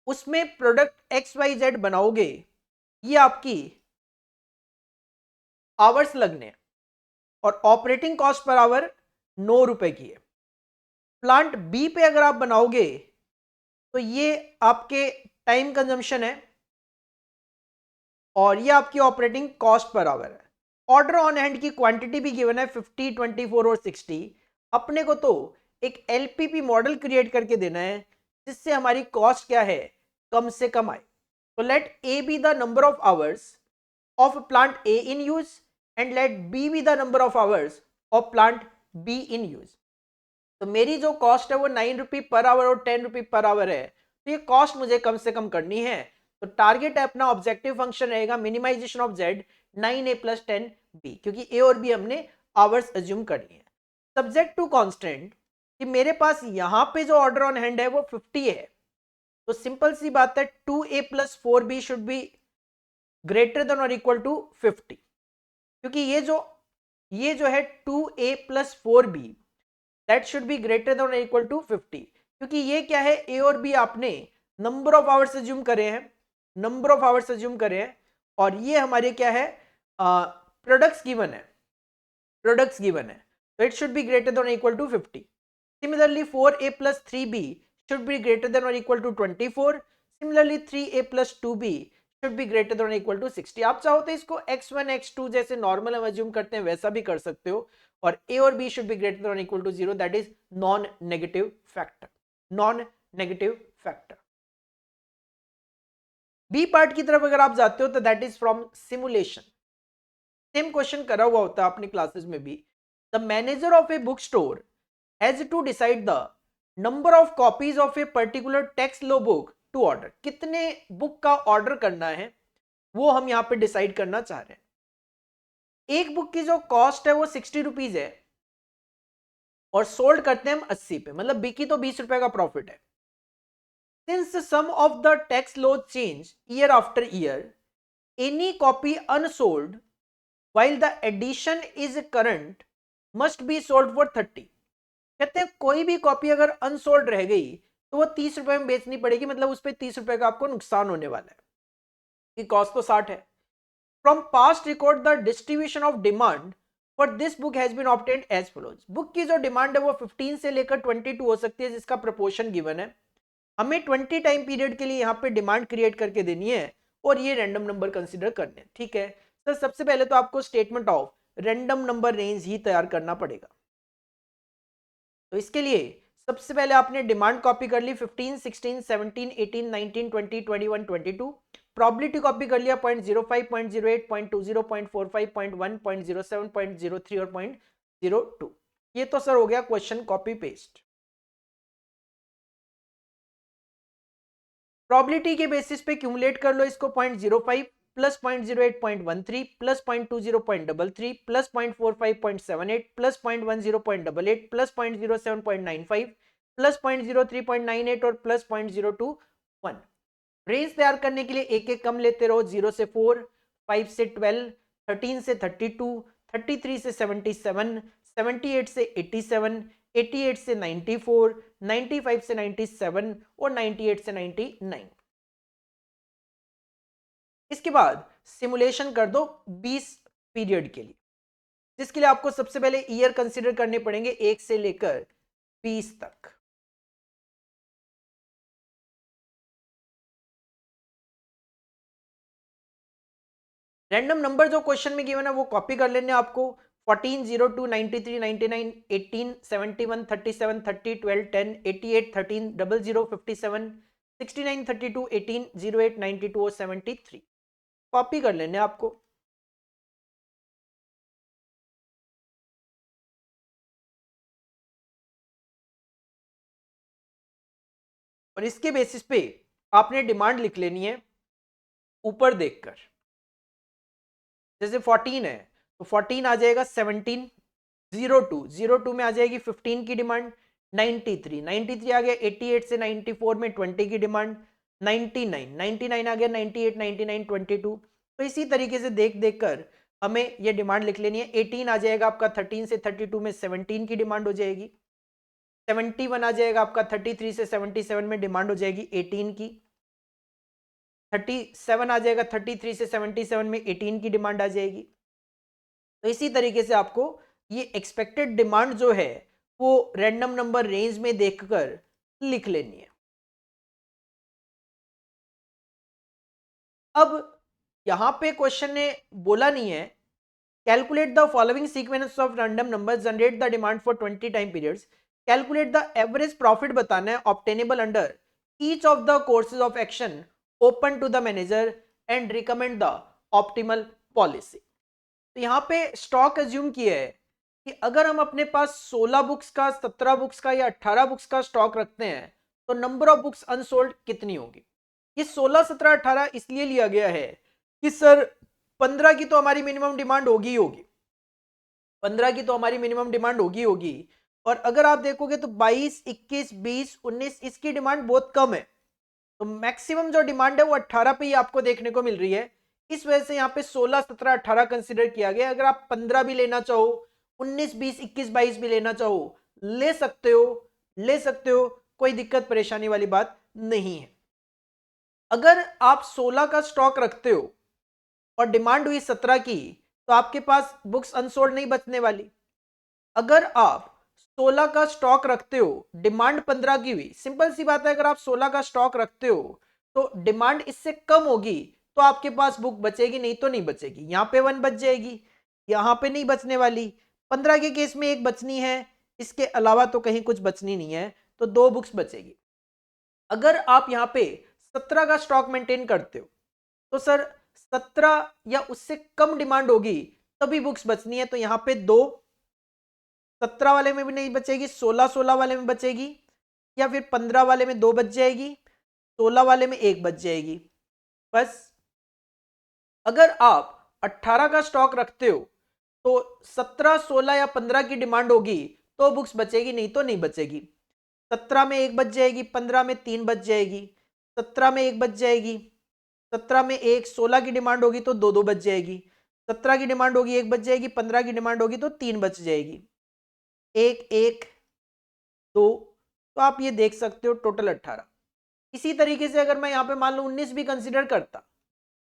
उसमें प्रोडक्ट एक्स वाई जेड बनाओगे, ये आपकी आवर्स लगने और ऑपरेटिंग कॉस्ट पर आवर 9 रुपए की है। प्लांट बी पे अगर आप बनाओगे तो ये आपके टाइम कंजम्पशन है और ये आपकी ऑपरेटिंग कॉस्ट पर आवर है। ऑर्डर ऑन हैंड की क्वांटिटी भी गिवन है 50, 24 और 60। अपने को तो एक एलपीपी मॉडल क्रिएट करके देना है जिससे हमारी कॉस्ट क्या है, कम से कम आए। तो let A be the number of hours of plant A in use and let B be the number of hours of plant B in use. तो मेरी जो कॉस्ट है वो 9 रुपी पर आवर और 10 रुपी पर आवर है, तो ये कॉस्ट मुझे कम से कम करनी है। तो टारगेट है अपना, ऑब्जेक्टिव फंक्शन रहेगा minimisation of Z 9a + 10b, क्योंकि ए और बी हमने आवर्स अज्यूम करनी है। सब्जेक्ट टू कांस्टेंट कि मेरे पास यहां पे जो ऑर्डर ऑन हैंड है वो 50 है, तो सिंपल सी बात है 2a + 4b should be greater than और इक्वल टू 50, क्योंकि ये जो है 2a + 4b that should be greater than और इक्वल टू 50, क्योंकि ये क्या है, ए और बी आपने नंबर ऑफ आवर्स अज्यूम करे हैं, नंबर ऑफ आवर्स अज्यूम करे हैं, और ये हमारे क्या है, प्रोडक्ट्स गिवन है, प्रोडक्ट्स गिवन है, तो it should be greater than और equal to 50। Similarly 4a + 3b should be greater than or equal to 24. Similarly 3a + 2b should be greater than or equal to 60. आप चाहो तो इसको x1 x2 जैसे normal हम assume करते हैं वैसा भी कर सकते हो, और a और b should be greater than or equal to 0, that is non negative factor, non negative factor. B part की तरफ अगर आप जाते हो तो that is from simulation. Same question करा हुआ होता है अपनी क्लासेस में भी। The manager of a book store has to decide the number of copies of a particular text low book to order. कितने बुक का ऑर्डर करना है वो हम यहां पे डिसाइड करना चाह रहे हैं। एक बुक की जो कॉस्ट है वो 60 रुपीज है और सोल्ड करते हैं हम 80 पे, मतलब बिकी तो 20 रुपए का प्रॉफिट है। Since some of the text low change year after year, any copy unsold while the edition is current must be sold for 30। कहते हैं कोई भी कॉपी अगर अनसोल्ड रह गई तो वो 30 रुपए में बेचनी पड़ेगी, मतलब उस पर 30 रुपए का आपको नुकसान होने वाला है, कि कॉस्ट तो 60 है। From past record the distribution of demand for this book has been obtained as follows. Book की जो डिमांड है वो 15 से लेकर 22 हो सकती है, जिसका प्रोपोर्शन गिवन है। हमें 20 टाइम पीरियड के लिए यहाँ पे डिमांड क्रिएट करके देनी है और ये रैंडम नंबर कंसिडर करने हैं, ठीक है। सर सबसे पहले तो आपको statement of random number range ही तैयार करना पड़ेगा। तो इसके लिए सबसे पहले आपने डिमांड कॉपी कर ली 15, 16, 17, 18, 19, 20, 21, 22। प्रोबेबिलिटी कॉपी कर लिया 0.05, 0.08, 0.20, 0.45, 0.1, 0.07, 0.03 और 0.02। ये तो सर हो गया क्वेश्चन कॉपी पेस्ट। प्रोबेबिलिटी के बेसिस पे क्यूमुलेट कर लो इसको 0.05 plus 0.08.13 plus 0.20.33 plus 0.45.78 plus 0.10.88 plus 0.07.95 plus 0.03.98 और प्लस 0.021। रेंज तैयार करने के लिए एक एक कम लेते रहो, 0 से 4, 5 से 12, 13 से 32, 33 से 77, 78 से 87, 88 से 94, 95 से 97 और 98 से 99। इसके बाद सिमुलेशन कर दो 20 पीरियड के लिए, जिसके लिए आपको सबसे पहले ईयर कंसीडर करने पड़ेंगे 1 से लेकर 20 तक। रैंडम नंबर जो क्वेश्चन में गिवन है वो कॉपी कर लेने आपको। 14, 02, 93, 99, 18, 71, 37, 30, 12, 10, 88, 13, 00, 57, 69, 32, 18, 08, 92 और 73 कॉपी कर लेने आपको। और इसके बेसिस पे आपने डिमांड लिख लेनी है ऊपर देखकर। जैसे 14 है तो 14 आ जाएगा 17, 02 में आ जाएगी 15 की डिमांड, 93 आ गया 88 से 94 में 20 की डिमांड, 99 आ गया 98, 99, 22। तो इसी तरीके से देख देख कर हमें ये डिमांड लिख लेनी है। 18 आ जाएगा आपका 13 से 32 में 17 की डिमांड हो जाएगी। 71 आ जाएगा आपका 33 से 77 में डिमांड हो जाएगी 18 की। 37 आ जाएगा 33 से 77 में 18 की डिमांड आ जाएगी। तो इसी तरीके से आपको ये एक्सपेक्टेड डिमांड जो है वो रैंडम नंबर रेंज में देखकर लिख लेनी है। अब यहां पे क्वेश्चन ने बोला नहीं है calculate the following sequence of random number generate the demand for 20 time periods, calculate the average profit बताना है obtainable under each of the courses of action open to the manager and recommend the optimal policy. तो यहाँ पे stock assume किया है कि अगर हम अपने पास 16 बुक्स का, 17 बुक्स का या 18 बुक्स का स्टॉक रखते हैं तो नंबर ऑफ बुक्स अनसोल्ड कितनी होगी। ये 16, 17, 18 इसलिए लिया गया है कि सर 15 की तो हमारी मिनिमम डिमांड होगी ही होगी, 15 की तो हमारी मिनिमम डिमांड होगी होगी। और अगर आप देखोगे तो 22, 21, 20, 19 इसकी डिमांड बहुत कम है, तो मैक्सिमम जो डिमांड है वो 18 पे ही आपको देखने को मिल रही है। इस वजह से यहाँ पे 16, 17, 18 कंसिडर किया गया। अगर आप 15 भी लेना चाहो, 19, 20, 21, 22 भी लेना चाहो, ले सकते हो, ले सकते हो, कोई दिक्कत परेशानी वाली बात नहीं है। अगर आप 16 का स्टॉक रखते हो और डिमांड हुई 17 की, तो आपके पास बुक्स अनसोल्ड नहीं बचने वाली। अगर आप 16 का स्टॉक रखते हो, डिमांड 15 की हुई, सिंपल सी बात है, अगर आप 16 का स्टॉक रखते हो तो डिमांड इससे कम होगी तो आपके पास बुक बचेगी, नहीं तो नहीं बचेगी। यहां पे 1 बच जाएगी, यहां पे नहीं बचने वाली। 15 के केस में 1 बचनी है, इसके अलावा तो कहीं कुछ बचनी नहीं है, तो 2 बुक्स बचेगी। अगर आप यहां पे 17 का स्टॉक मेंटेन करते हो तो सर 17 या उससे कम डिमांड होगी तभी बुक्स बचनी है, तो यहां पे 2, 17 वाले में भी नहीं बचेगी, 16 वाले में बचेगी, या फिर 15 वाले में 2 बच जाएगी, 16 वाले में 1 बच जाएगी, बस। अगर आप 18 का स्टॉक रखते हो तो 17, 16 या 15 की डिमांड होगी तो बुक्स बचेगी, नहीं तो नहीं बचेगी। 17 में 1 बच जाएगी, 15 में 3 बच जाएगी, 17 में 1 बच जाएगी, 17 में 1, 16 की डिमांड होगी तो 2 2 बच जाएगी, 17 की डिमांड होगी 1 बच जाएगी, 15 की डिमांड होगी तो 3 बच जाएगी, 1 1 2। तो आप ये देख सकते हो टोटल 18। इसी तरीके से अगर मैं यहाँ पे मान लो 19 भी कंसिडर करता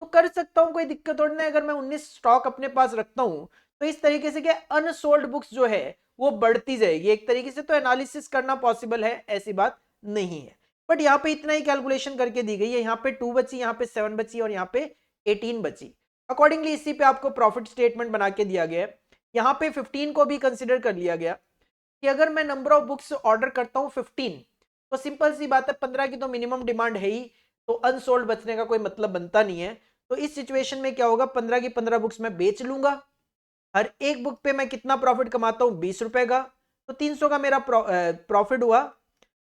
तो कर सकता हूँ, कोई दिक्कत थोड़ी नहीं। अगर मैं 19 स्टॉक अपने पास रखता हूँ तो इस तरीके से क्या अनसोल्ड बुक्स जो है वो बढ़ती जाएगी एक तरीके से, तो एनालिसिस करना पॉसिबल है, ऐसी बात नहीं है। बट यहाँ पे इतना ही कैलकुलेशन करके दी गई है, यहाँ पे 2 बची, यहाँ पे 7 बची और यहाँ पे 18 बची। अकॉर्डिंगली इसी पे आपको प्रॉफिट स्टेटमेंट बना के दिया गया है। यहाँ पे 15 को भी कंसिडर कर लिया गया कि अगर मैं नंबर ऑफ बुक्स ऑर्डर करता हूँ 15, तो सिंपल सी बात है 15 की तो मिनिमम डिमांड है ही, तो अनसोल्ड बचने का कोई मतलब बनता नहीं है। तो इस सिचुएशन में क्या होगा, 15 की 15 बुक्स मैं बेच लूंगा। हर एक बुक पे मैं कितना प्रॉफिट कमाता हूं, 20 रुपए का, तो 300 का मेरा प्रॉफिट हुआ।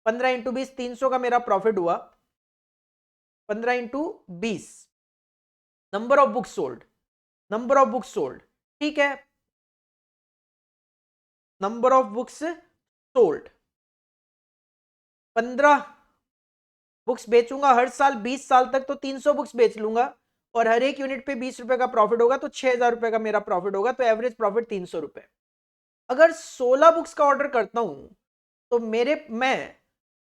15 इंटू 20, 300 का मेरा प्रॉफिट हुआ। 15 into 20 number of books sold, number of books sold, ठीक है, number of books sold. 15 books बेचूंगा हर साल 20 साल तक, तो 300 बुक्स बेच लूंगा और हर एक यूनिट पे 20 रुपए का प्रॉफिट होगा, तो 6000 रुपए का मेरा प्रॉफिट होगा, तो एवरेज प्रॉफिट 300 रुपए। अगर 16 बुक्स का ऑर्डर करता हूं तो मैं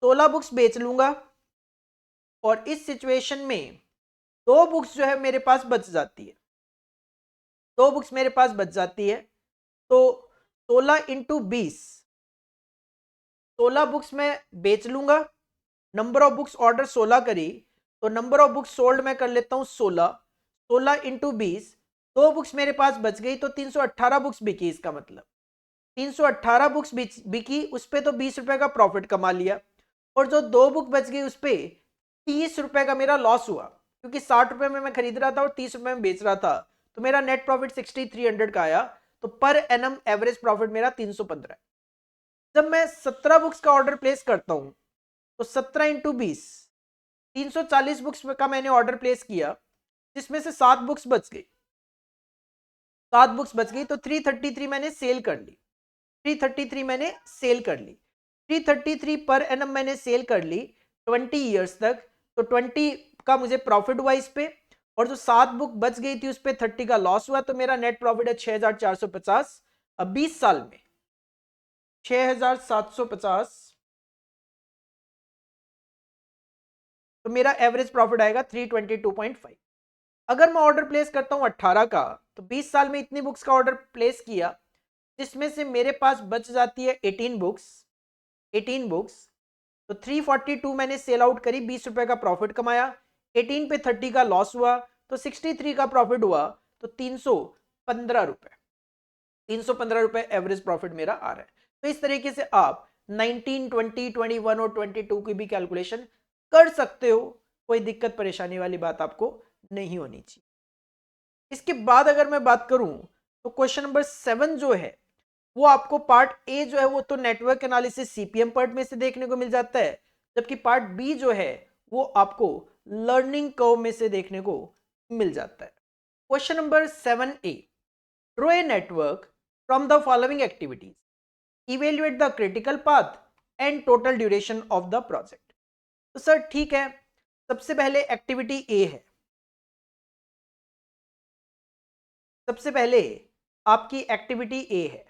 16 बुक्स बेच लूंगा और इस सिचुएशन में 2 बुक्स जो है मेरे पास बच जाती है, 2 बुक्स मेरे पास बच जाती है। तो 16 इंटू 20, 16 बुक्स मैं बेच लूंगा। नंबर ऑफ बुक्स ऑर्डर 16 करी, तो नंबर ऑफ बुक्स सोल्ड मैं कर लेता हूं 16, 16 इंटू 20, 2 बुक्स मेरे पास बच गई, तो 318 बुक्स बिकी। इसका मतलब 318 बुक्स बिकी, उस पे तो 20 रुपए का प्रॉफिट कमा लिया, और जो 2 बुक बच गई उस पे 30 रुपए का मेरा लॉस हुआ, क्योंकि 60 रुपए में मैं खरीद रहा था और 30 रुपए में बेच रहा था, तो मेरा नेट प्रॉफिट 6300 का आया। तो पर एनम एवरेज प्रॉफिट मेरा 315 है। जब मैं 17 बुक्स का ऑर्डर प्लेस करता हूं तो 17 इंटू 20, 340 बुक्स का मैंने ऑर्डर प्लेस किया, जिसमें से 7 बुक्स बच गई, 7 बुक्स बच गई, तो 333 मैंने सेल कर ली, 333 मैंने सेल कर ली, 333 पर एनम मैंने सेल कर ली 20 ईयर्स तक, तो 20 का मुझे प्रॉफिट हुआ इस पे, और जो 7 बुक बच गई थी उस पे 30 का लॉस हुआ, तो मेरा नेट प्रॉफिट है 6450। अब 20 साल में 6750, तो मेरा एवरेज प्रॉफिट आएगा 322.5। अगर मैं ऑर्डर प्लेस करता हूं 18 का, तो 20 साल में इतनी बुक्स का ऑर्डर प्लेस किया, जिसमें से मेरे पास बच जाती है 18 बुक्स। तो 342 मैंने सेल आउट करी, 20 रुपए का प्रॉफिट कमाया, 18 पे 30 का लॉस हुआ, तो 63 का प्रॉफिट हुआ, तो 315 रुपए, 315 रुपए एवरेज प्रॉफिट मेरा आ रहा है। तो इस तरीके से आप 19, 20, 21 और 22 की भी कैलकुलेशन कर सकते हो, कोई दिक्कत परेशानी वाली बात आपको नहीं होनी चाहिए। इसके बाद अगर मैं बात करूं तो क्वेश्चन नंबर 7 जो है वो आपको पार्ट ए जो है वो तो नेटवर्क एनालिसिस सीपीएम पार्ट में से देखने को मिल जाता है, जबकि पार्ट बी जो है वो आपको लर्निंग कर्व में से देखने को मिल जाता है। Question number 7A, draw a network from the following activities, evaluate the critical path and total duration of the project. तो सर ठीक है, सबसे पहले एक्टिविटी ए है, सबसे पहले आपकी एक्टिविटी ए है,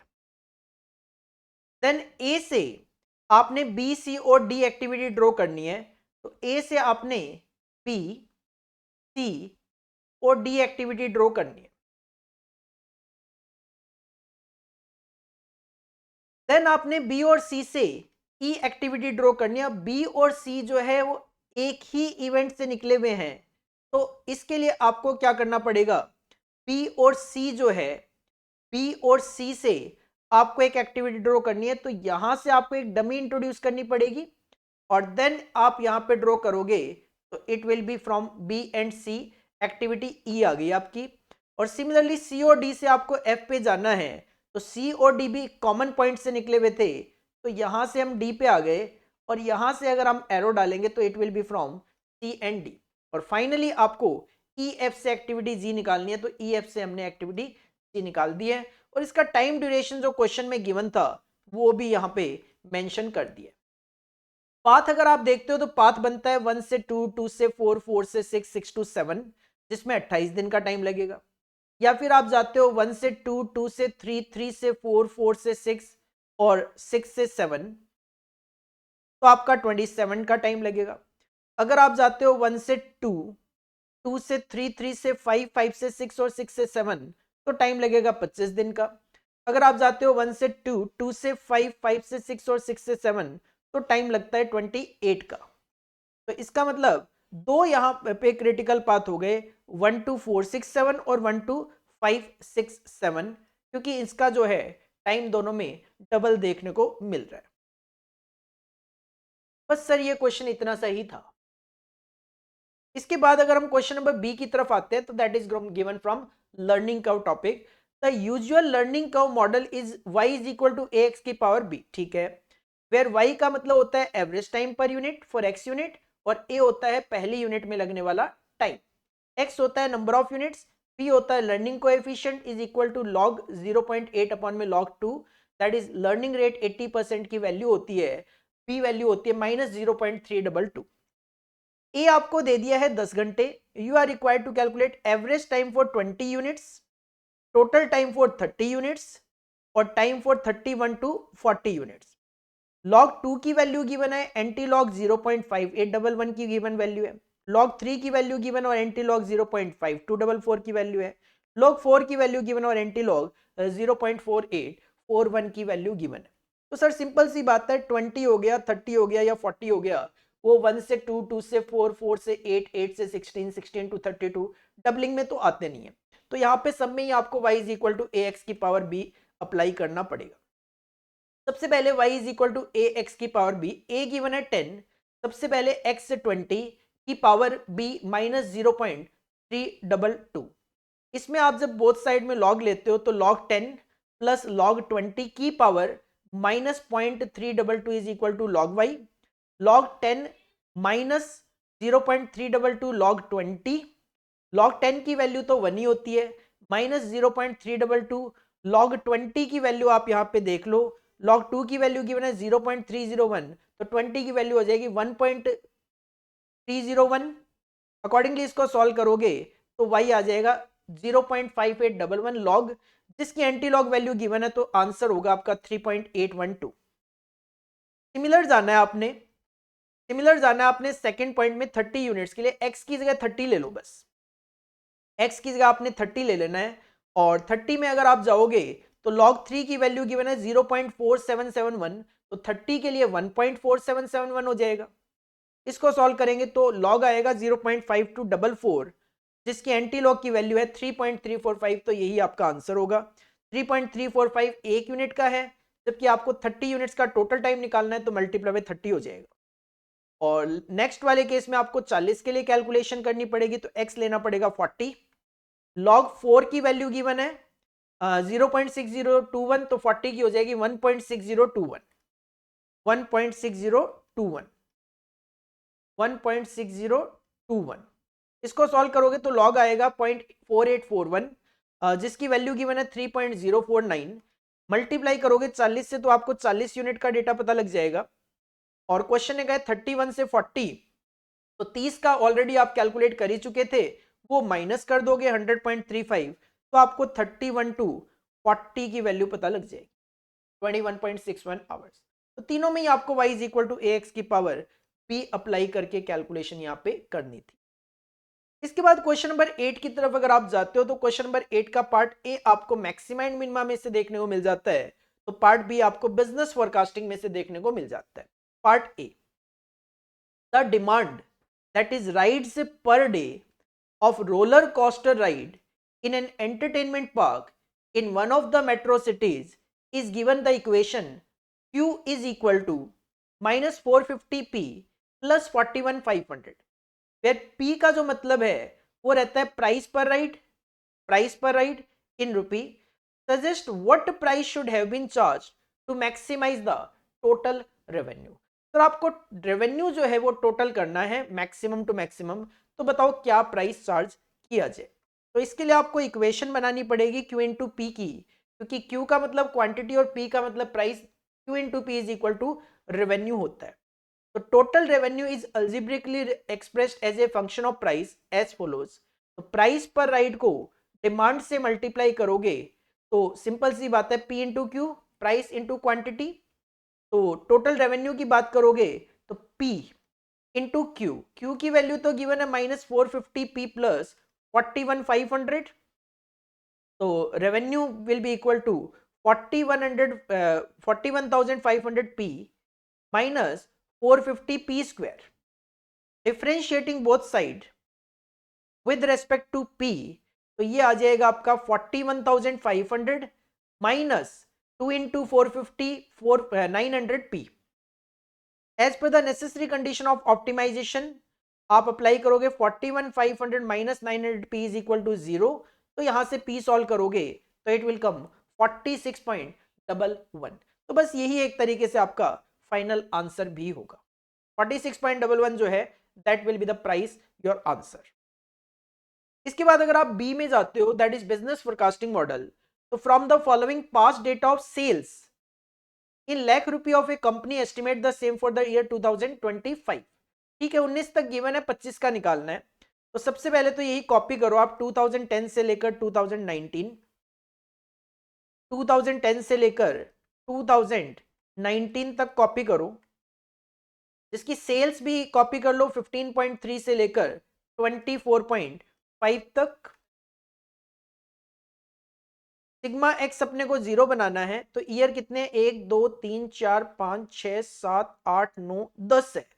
देन ए से आपने बी सी और डी एक्टिविटी ड्रॉ करनी है। तो ए से आपने बी सी और डी एक्टिविटी ड्रॉ करनी है। देन आपने बी और सी से ई एक्टिविटी ड्रॉ करनी है। बी और सी जो है वो एक ही इवेंट से निकले हुए हैं, तो इसके लिए आपको क्या करना पड़ेगा, बी और सी जो है, बी और सी से आपको एक एक्टिविटी ड्रॉ करनी है। तो यहां से आपको एक डमी इंट्रोड्यूस करनी पड़ेगी और देन आप यहां पे ड्रॉ करोगे तो it will be from B and C, activity E आ गई आपकी। और सिमिलरली सी और डी से आपको एफ पे जाना है, तो सी और डी भी कॉमन पॉइंट से निकले हुए थे, तो यहां से हम डी पे आ गए और यहां से अगर हम एरो डालेंगे तो it will be from C and D. और फाइनली आपको ई एफ से एक्टिविटी जी निकालनी है, तो ई एफ से हमने एक्टिविटी जी निकाल दी है और इसका टाइम ड्यूरेशन जो क्वेश्चन में गिवन था वो भी यहाँ पे मेंशन कर दिया। पाथ अगर आप देखते हो तो पाथ बनता है 1 से 2, 2 से 4, 4 से 6, 6 to 7, जिसमें 28 दिन का टाइम लगेगा। या फिर आप जाते हो 1 से 2, 2 से 3, 3 से 4, 4 से 6 और 6 से 7, तो आपका 27 का टाइम लगेगा। अगर आप जाते हो 1 से 2, 2 से 3, 3 से 5, 5 से 6 और 6 से 7, तो टाइम लगेगा 25 दिन का। अगर आप जाते हो 1 से 2, 2 से 5, 5 से 6 और 6 से 7, तो टाइम लगता है 28 का। तो इसका मतलब दो यहाँ पे क्रिटिकल पाथ हो गए, 1 to 4, 6, 7 और 1 to 5, 6, 7, क्योंकि इसका जो है टाइम दोनों में डबल देखने को मिल रहा है। बस सर ये क्वेश्चन इतना सही था। इसके बाद अगर हम क्वेश्चन नंबर बी की तरफ आते हैं तो that is given from learning curve topic. The usual learning curve model is y is equal to ax की पावर b, ठीक है, वेयर y का मतलब होता है average time per unit for x unit और a होता है पहली यूनिट में लगने वाला टाइम, x होता है नंबर ऑफ यूनिट्स, p होता है learning coefficient is equal to log 0.8 upon में log 2, that is learning rate 80% की वैल्यू होती है, p वैल्यू होती है -0.322। ए आपको दे दिया है 10 घंटे, you are required to calculate average time for 20 units, total time for 30 units और time for 31 to 40 units. log 2 की वैल्यू गिवन है, एंटी लॉग 0.5811 की गिवन वैल्यू है, log 3 की वैल्यू गिवन और एंटी लॉग 0.5244 की वैल्यू है, log 4 की वैल्यू गिवन और एंटी लॉग 0.4841 की वैल्यू गिवन है। तो सर सिंपल सी बात है, 20 हो गया, 30 हो गया या 40 हो गया, वो 1 से 2, 2 से 4, 4 से 8, 8 से 16, 16 to 32 डबलिंग में तो आते नहीं है। तो यहाँ पे सब में ही आपको y is equal to a x की पावर b अप्लाई करना पड़ेगा। सबसे पहले y is equal to a x की पावर b, a गिवन है 10, सबसे पहले x से 20 की पावर b -0.322। इसमें आप जब बोथ साइड में लॉग लेते हो तो log 10 प्लस log 20 की power -0.322 is equal to log y, log 10 minus 0.322 log 20, log 10 की वैल्यू तो 1 ही होती है, माइनस 0.322 log 20 की वैल्यू आप यहाँ पे देख लो, log 2 की वैल्यू गिवन है 0.301, तो 20 की वैल्यू हो जाएगी 1.301। अकॉर्डिंगली इसको सॉल्व करोगे तो y आ जाएगा 0.5811 log, जिसकी एंटी लॉग वैल्यू गिवन है, तो आंसर होगा आपका 3.812। सिमिलर जाना है आपने सेकंड पॉइंट में 30 यूनिट्स के लिए, x की जगह 30 ले लो, बस x की जगह आपने 30 ले लेना है और 30 में अगर आप जाओगे तो log 3 की वैल्यू गिवन है 0.4771, तो 30 के लिए 1.4771 हो जाएगा। इसको सॉल्व करेंगे तो log आएगा 0.5244, जिसकी एंटी लॉग की वैल्यू है 3.345, तो यही आपका आंसर होगा। 3.345 1 यूनिट का है, जबकि आपको 30 यूनिट्स का टोटल टाइम निकालना है, तो मल्टीप्लाई बाय 30 हो जाएगा। और नेक्स्ट वाले केस में आपको 40 के लिए कैलकुलेशन करनी पड़ेगी, तो x लेना पड़ेगा 40। log 4 की वैल्यू गिवन है 0.6021, तो 40 की हो जाएगी 1.6021, 1.6021। इसको सॉल्व करोगे तो log आएगा 0.4841, जिसकी वैल्यू गिवन है 3.049। मल्टीप्लाई करोगे 40 से तो आपको 40 यूनिट का डेटा पता लग जाएगा। और क्वेश्चन है 31 से 40, तो 30 का ऑलरेडी आप कैलकुलेट कर ही चुके थे, वो माइनस कर दोगे 100.35, तो आपको 31 टू 40 की वैल्यू पता लग जाएगी, 21.61 आवर्स। तो तीनों में ही आपको y is equal to ax की पावर p अप्लाई करके कैलकुलेशन यहाँ पे करनी थी। इसके बाद क्वेश्चन नंबर 8 की तरफ अगर आप जाते हो, तो क्वेश्चन नंबर 8 का पार्ट ए आपको मैक्सिमा एंड मिनिमा में से देखने को मिल जाता है, तो पार्ट बी आपको बिजनेस फोरकास्टिंग में से देखने को मिल जाता है। Part A, the demand that is rides per day of roller coaster ride in an entertainment park in one of the metro cities is given the equation q is equal to minus 450p plus 41,500, where p का जो मतलब है वो रहता है price per ride in rupee. Suggest what price should have been charge to maximise the total revenue. तो आपको revenue जो है वो टोटल करना है मैक्सिमम टू मैक्सिमम, तो बताओ क्या प्राइस चार्ज किया जाए। तो इसके लिए आपको इक्वेशन बनानी पड़ेगी Q इंटू पी की, क्योंकि Q का मतलब क्वांटिटी और P का मतलब price. Q into P is equal to revenue होता है। तो total revenue is algebraically expressed as a function of price as follows. तो प्राइस पर राइड को डिमांड से मल्टीप्लाई करोगे तो सिंपल सी बात है, P into Q, price into quantity. तो टोटल रेवेन्यू की बात करोगे तो P इंटू क्यू, क्यू की वैल्यू तो गिवन है -450p प्लस 41,500, तो revenue will be equal to 41,500p minus 450p square. Differentiating both side with respect to p, तो ये आ जाएगा आपका 41,500 minus 2 into 450 900p। As per the necessary condition of optimisation आप अप्लाई करोगे 41,500 minus 900p is equal to 0, तो यहां से p सॉल्व करोगे तो इट विल कम 46.11। तो बस यही एक तरीके से आपका फाइनल आंसर भी होगा। 46.11 जो है that will be the price your answer. इसके बाद अगर आप बी में जाते हो, that is business forecasting model, तो from the following past data of sales in lakh rupaye of a company estimate the same for the year 2025। ठीक है, 19 तक गिवन है, 25 का निकालना है। तो सबसे पहले तो यही कॉपी करो आप 2010 से लेकर 2019, 2010 से लेकर 2019 तक कॉपी करो। इसकी सेल्स भी कॉपी कर लो 15.3 से लेकर 24.5 तक। सिग्मा एक्स अपने को 0 बनाना है, तो ईयर कितने 1 2 3 4 5 6 7 8 9 10 है।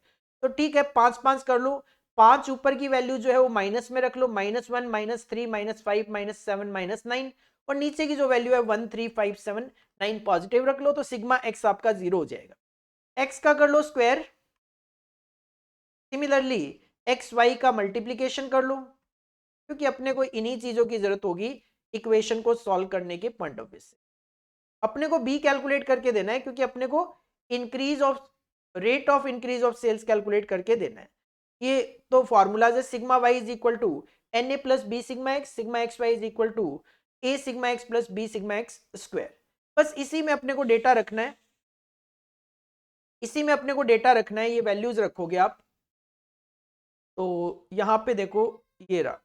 तो ठीक है, 5 5 कर लो। 5 ऊपर की वैल्यू जो है वो माइनस में रख लो, -1 -3 -5 -7 -9, और नीचे की जो वैल्यू है 1 3 5 7 9 पॉजिटिव रख लो। तो सिग्मा एक्स आपका 0 हो जाएगा। एक्स का कर लो स्क्वायर, सिमिलरली एक्स वाई का मल्टीप्लीकेशन कर लो, क्योंकि अपने को इन्हीं चीजों की जरूरत होगी इक्वेशन को सॉल्व करने के पॉइंट ऑफ व्यू से। अपने को बी कैलकुलेट करके देना है, क्योंकि अपने को increase of rate of increase of sales calculate करके देना है। ये तो फॉर्मूलाज है, sigma y is equal to n a plus b sigma x y is equal to a sigma x plus b sigma x square. बस इसी में अपने को डेटा रखना है, इसी में अपने को डेटा रखना है, ये वैल्यूज रखोगे आप। तो यहां पे देखो ये रहा,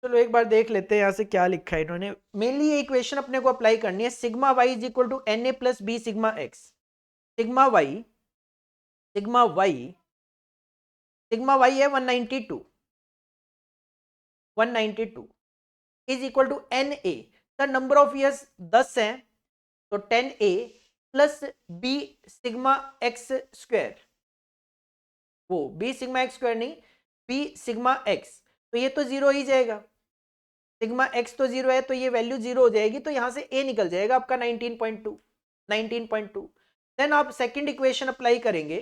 चलो एक बार देख लेते हैं यहाँ से क्या लिखा है इन्होंने। मेनली ये इक्वेशन अपने को अप्लाई करनी है, sigma y is equal to n a plus b sigma x. Sigma y है 192 is equal to n a. Sir number of years 10 है तो 10a plus b sigma x square, वो b sigma x square नहीं, b sigma x, तो ये तो zero ही जाएगा, sigma x तो जीरो है तो ये वैल्यू जीरो हो जाएगी, तो यहां से a निकल जाएगा आपका 19.2। देन आप सेकंड इक्वेशन अप्लाई करेंगे,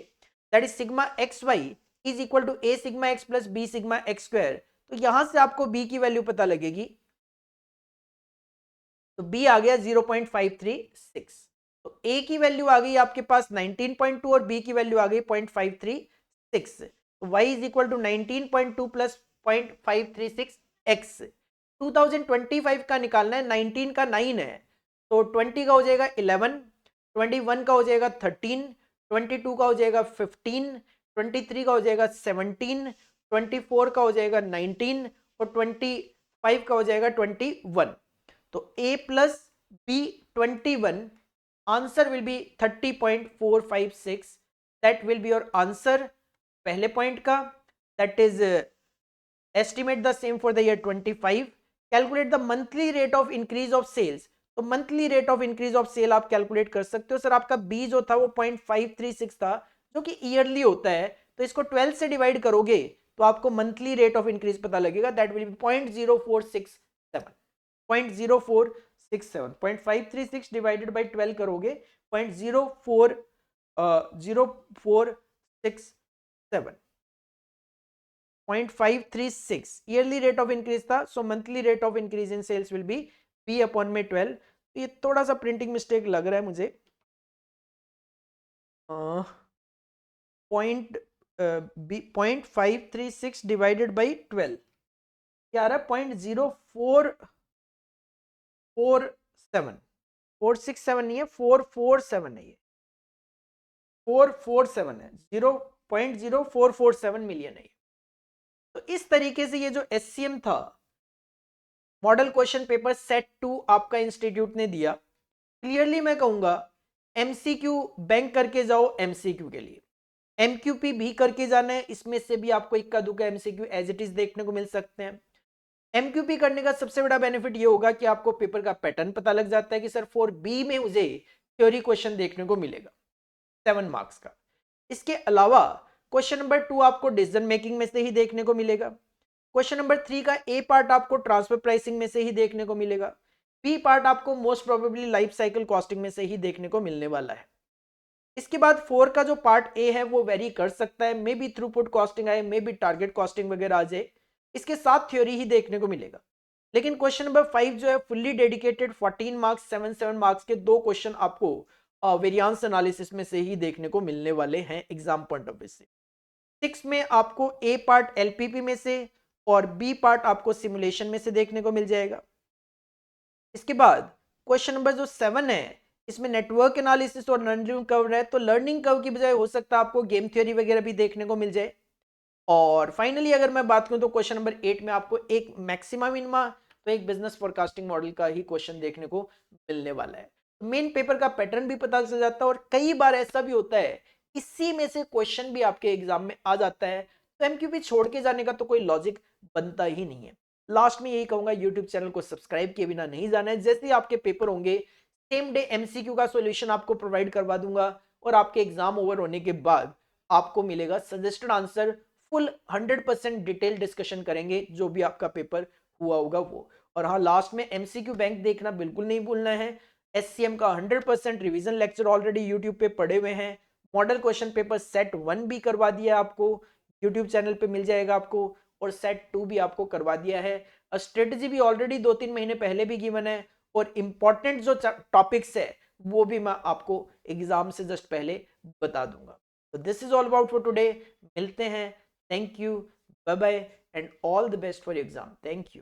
that is sigma x y is equal to a sigma x plus b sigma x square. तो यहां से आपको b की वैल्यू पता लगेगी, तो b आ गया 0.536, तो a की वैल्यू आ गई आपके पास 19.2 और b की वैल्यू आ गई 0.536, तो y is equal to 19.2 plus 0.536x। 2025 का निकालना है, 19 का 9 है तो 20 का हो जाएगा 11, 21 का हो जाएगा 13, 22 का हो जाएगा 15, 23 का हो जाएगा 17, 24 का हो जाएगा 19 और 25 का हो जाएगा 21। तो a plus b 21, answer will B 30.456, that will be your answer पहले पॉइंट का। That is estimate the same for the year 25, calculate the monthly rate of increase of sales। तो monthly rate of increase of sale आप calculate कर सकते हो। Sir आपका B जो था वो 0.536 था जो कि ईयरली होता है, तो इसको 12 से डिवाइड करोगे तो आपको मंथली रेट ऑफ इंक्रीज पता लगेगा, that will be 0.0467, 0.0467, 0.536 divided by 12 करोगे 0.0467, 0.536 ईयरली रेट ऑफ इंक्रीज था, so monthly rate of increase in sales will be p upon में 12। तो ये थोड़ा सा प्रिंटिंग मिस्टेक लग रहा है मुझे, पॉइंट 0.536 डिवाइडेड बाई 12 क्या आ रहा है 0.0447 नहीं है, 447 है, ये 447 है, 0.0447 मिलियन है। तो इस तरीके से ये जो SCM था, मॉडल क्वेश्चन पेपर सेट 2 आपका इंस्टीट्यूट ने दिया। क्लियरली मैं कहूंगा MCQ बैंक करके जाओ MCQ के लिए, MQP भी करके जाना है, इसमें से भी आपको इक्का दुक्का MCQ एज इट इज देखने को मिल सकते हैं। MQP करने का सबसे बड़ा बेनिफिट ये होगा कि आपको पेपर का पैटर्न पता लग जाता है कि सर 4B में मुझे थ्योरी क्वेश्चन देखने को मिलेगा 7 मार्क्स का। इसके अलावा क्वेश्चन नंबर 2 आपको डिसीजन मेकिंग में से ही देखने को मिलेगा, क्वेश्चन नंबर 3 का ए पार्ट आपको ट्रांसफर प्राइसिंग में से ही देखने को मिलेगा, बी पार्ट आपको most probably life cycle costing में से ही देखने को मिलने वाला है। इसके बाद 4 का जो पार्ट ए है वो वेरी कर सकता है, मे बी थ्रूपुट कॉस्टिंग आए, मे बी टारगेट कॉस्टिंग वगैरह आ जाए, इसके साथ थ्योरी ही देखने को मिलेगा। लेकिन क्वेश्चन नंबर 5 जो है फुल्ली डेडिकेटेड 14 मार्क्स 7 मार्क्स के 2 क्वेश्चन आपको वेरिएंस एनालिसिस में से ही देखने को मिलने वाले हैं एग्जाम पॉइंट ऑफ व्यू से। 6 में आपको ए पार्ट LPP में से और बी पार्ट आपको सिमुलेशन में से देखने को मिल जाएगा। इसके बाद क्वेश्चन नंबर जो 7 है इसमें नेटवर्क एनालिसिस और लर्निंग कर्व है, तो लर्निंग कर्व की बजाय हो सकता है आपको गेम थ्योरी वगैरह भी देखने को मिल जाए। और फाइनली अगर मैं बात करूं तो क्वेश्चन नंबर 8 में आपको एक मैक्सिमा मिनिमा तो एक बिजनेस फोरकास्टिंग मॉडल का ही क्वेश्चन देखने को मिलने वाला है। मेन पेपर का पैटर्न भी पता चल जाता है और कई बार ऐसा भी होता है इसी में से क्वेश्चन भी आपके एग्जाम में आ जाता है, तो MQP छोड़ के जाने का तो कोई लॉजिक बनता ही नहीं है। लास्ट में यही कहूंगा यूट्यूब चैनल को सब्सक्राइब किए बिना नहीं जाना है, जैसे ही आपके पेपर होंगे सेम डे MCQ का सॉल्यूशन आपको प्रोवाइड करवा दूंगा और आपके एग्जाम ओवर होने के बाद आपको मिलेगा suggested answer, full 100% detail discussion करेंगे जो भी आपका पेपर हुआ होगा वो। और हाँ लास्ट में MCQ बैंक देखना बिल्कुल नहीं भूलना है, SCM का 100% रिवीजन लेक्चर ऑलरेडी यूट्यूब पे पड़े हुए हैं, मॉडल क्वेश्चन पेपर सेट 1 भी करवा दिया आपको यूट्यूब चैनल पे मिल जाएगा आपको, और सेट 2 भी आपको करवा दिया है। स्ट्रेटजी भी ऑलरेडी 2-3 महीने पहले भी गिवन है और इंपॉर्टेंट जो टॉपिक्स है वो भी मैं आपको एग्जाम से जस्ट पहले बता दूंगा। तो this is all about for today, मिलते हैं, thank you, bye bye and all the best for exam, thank you.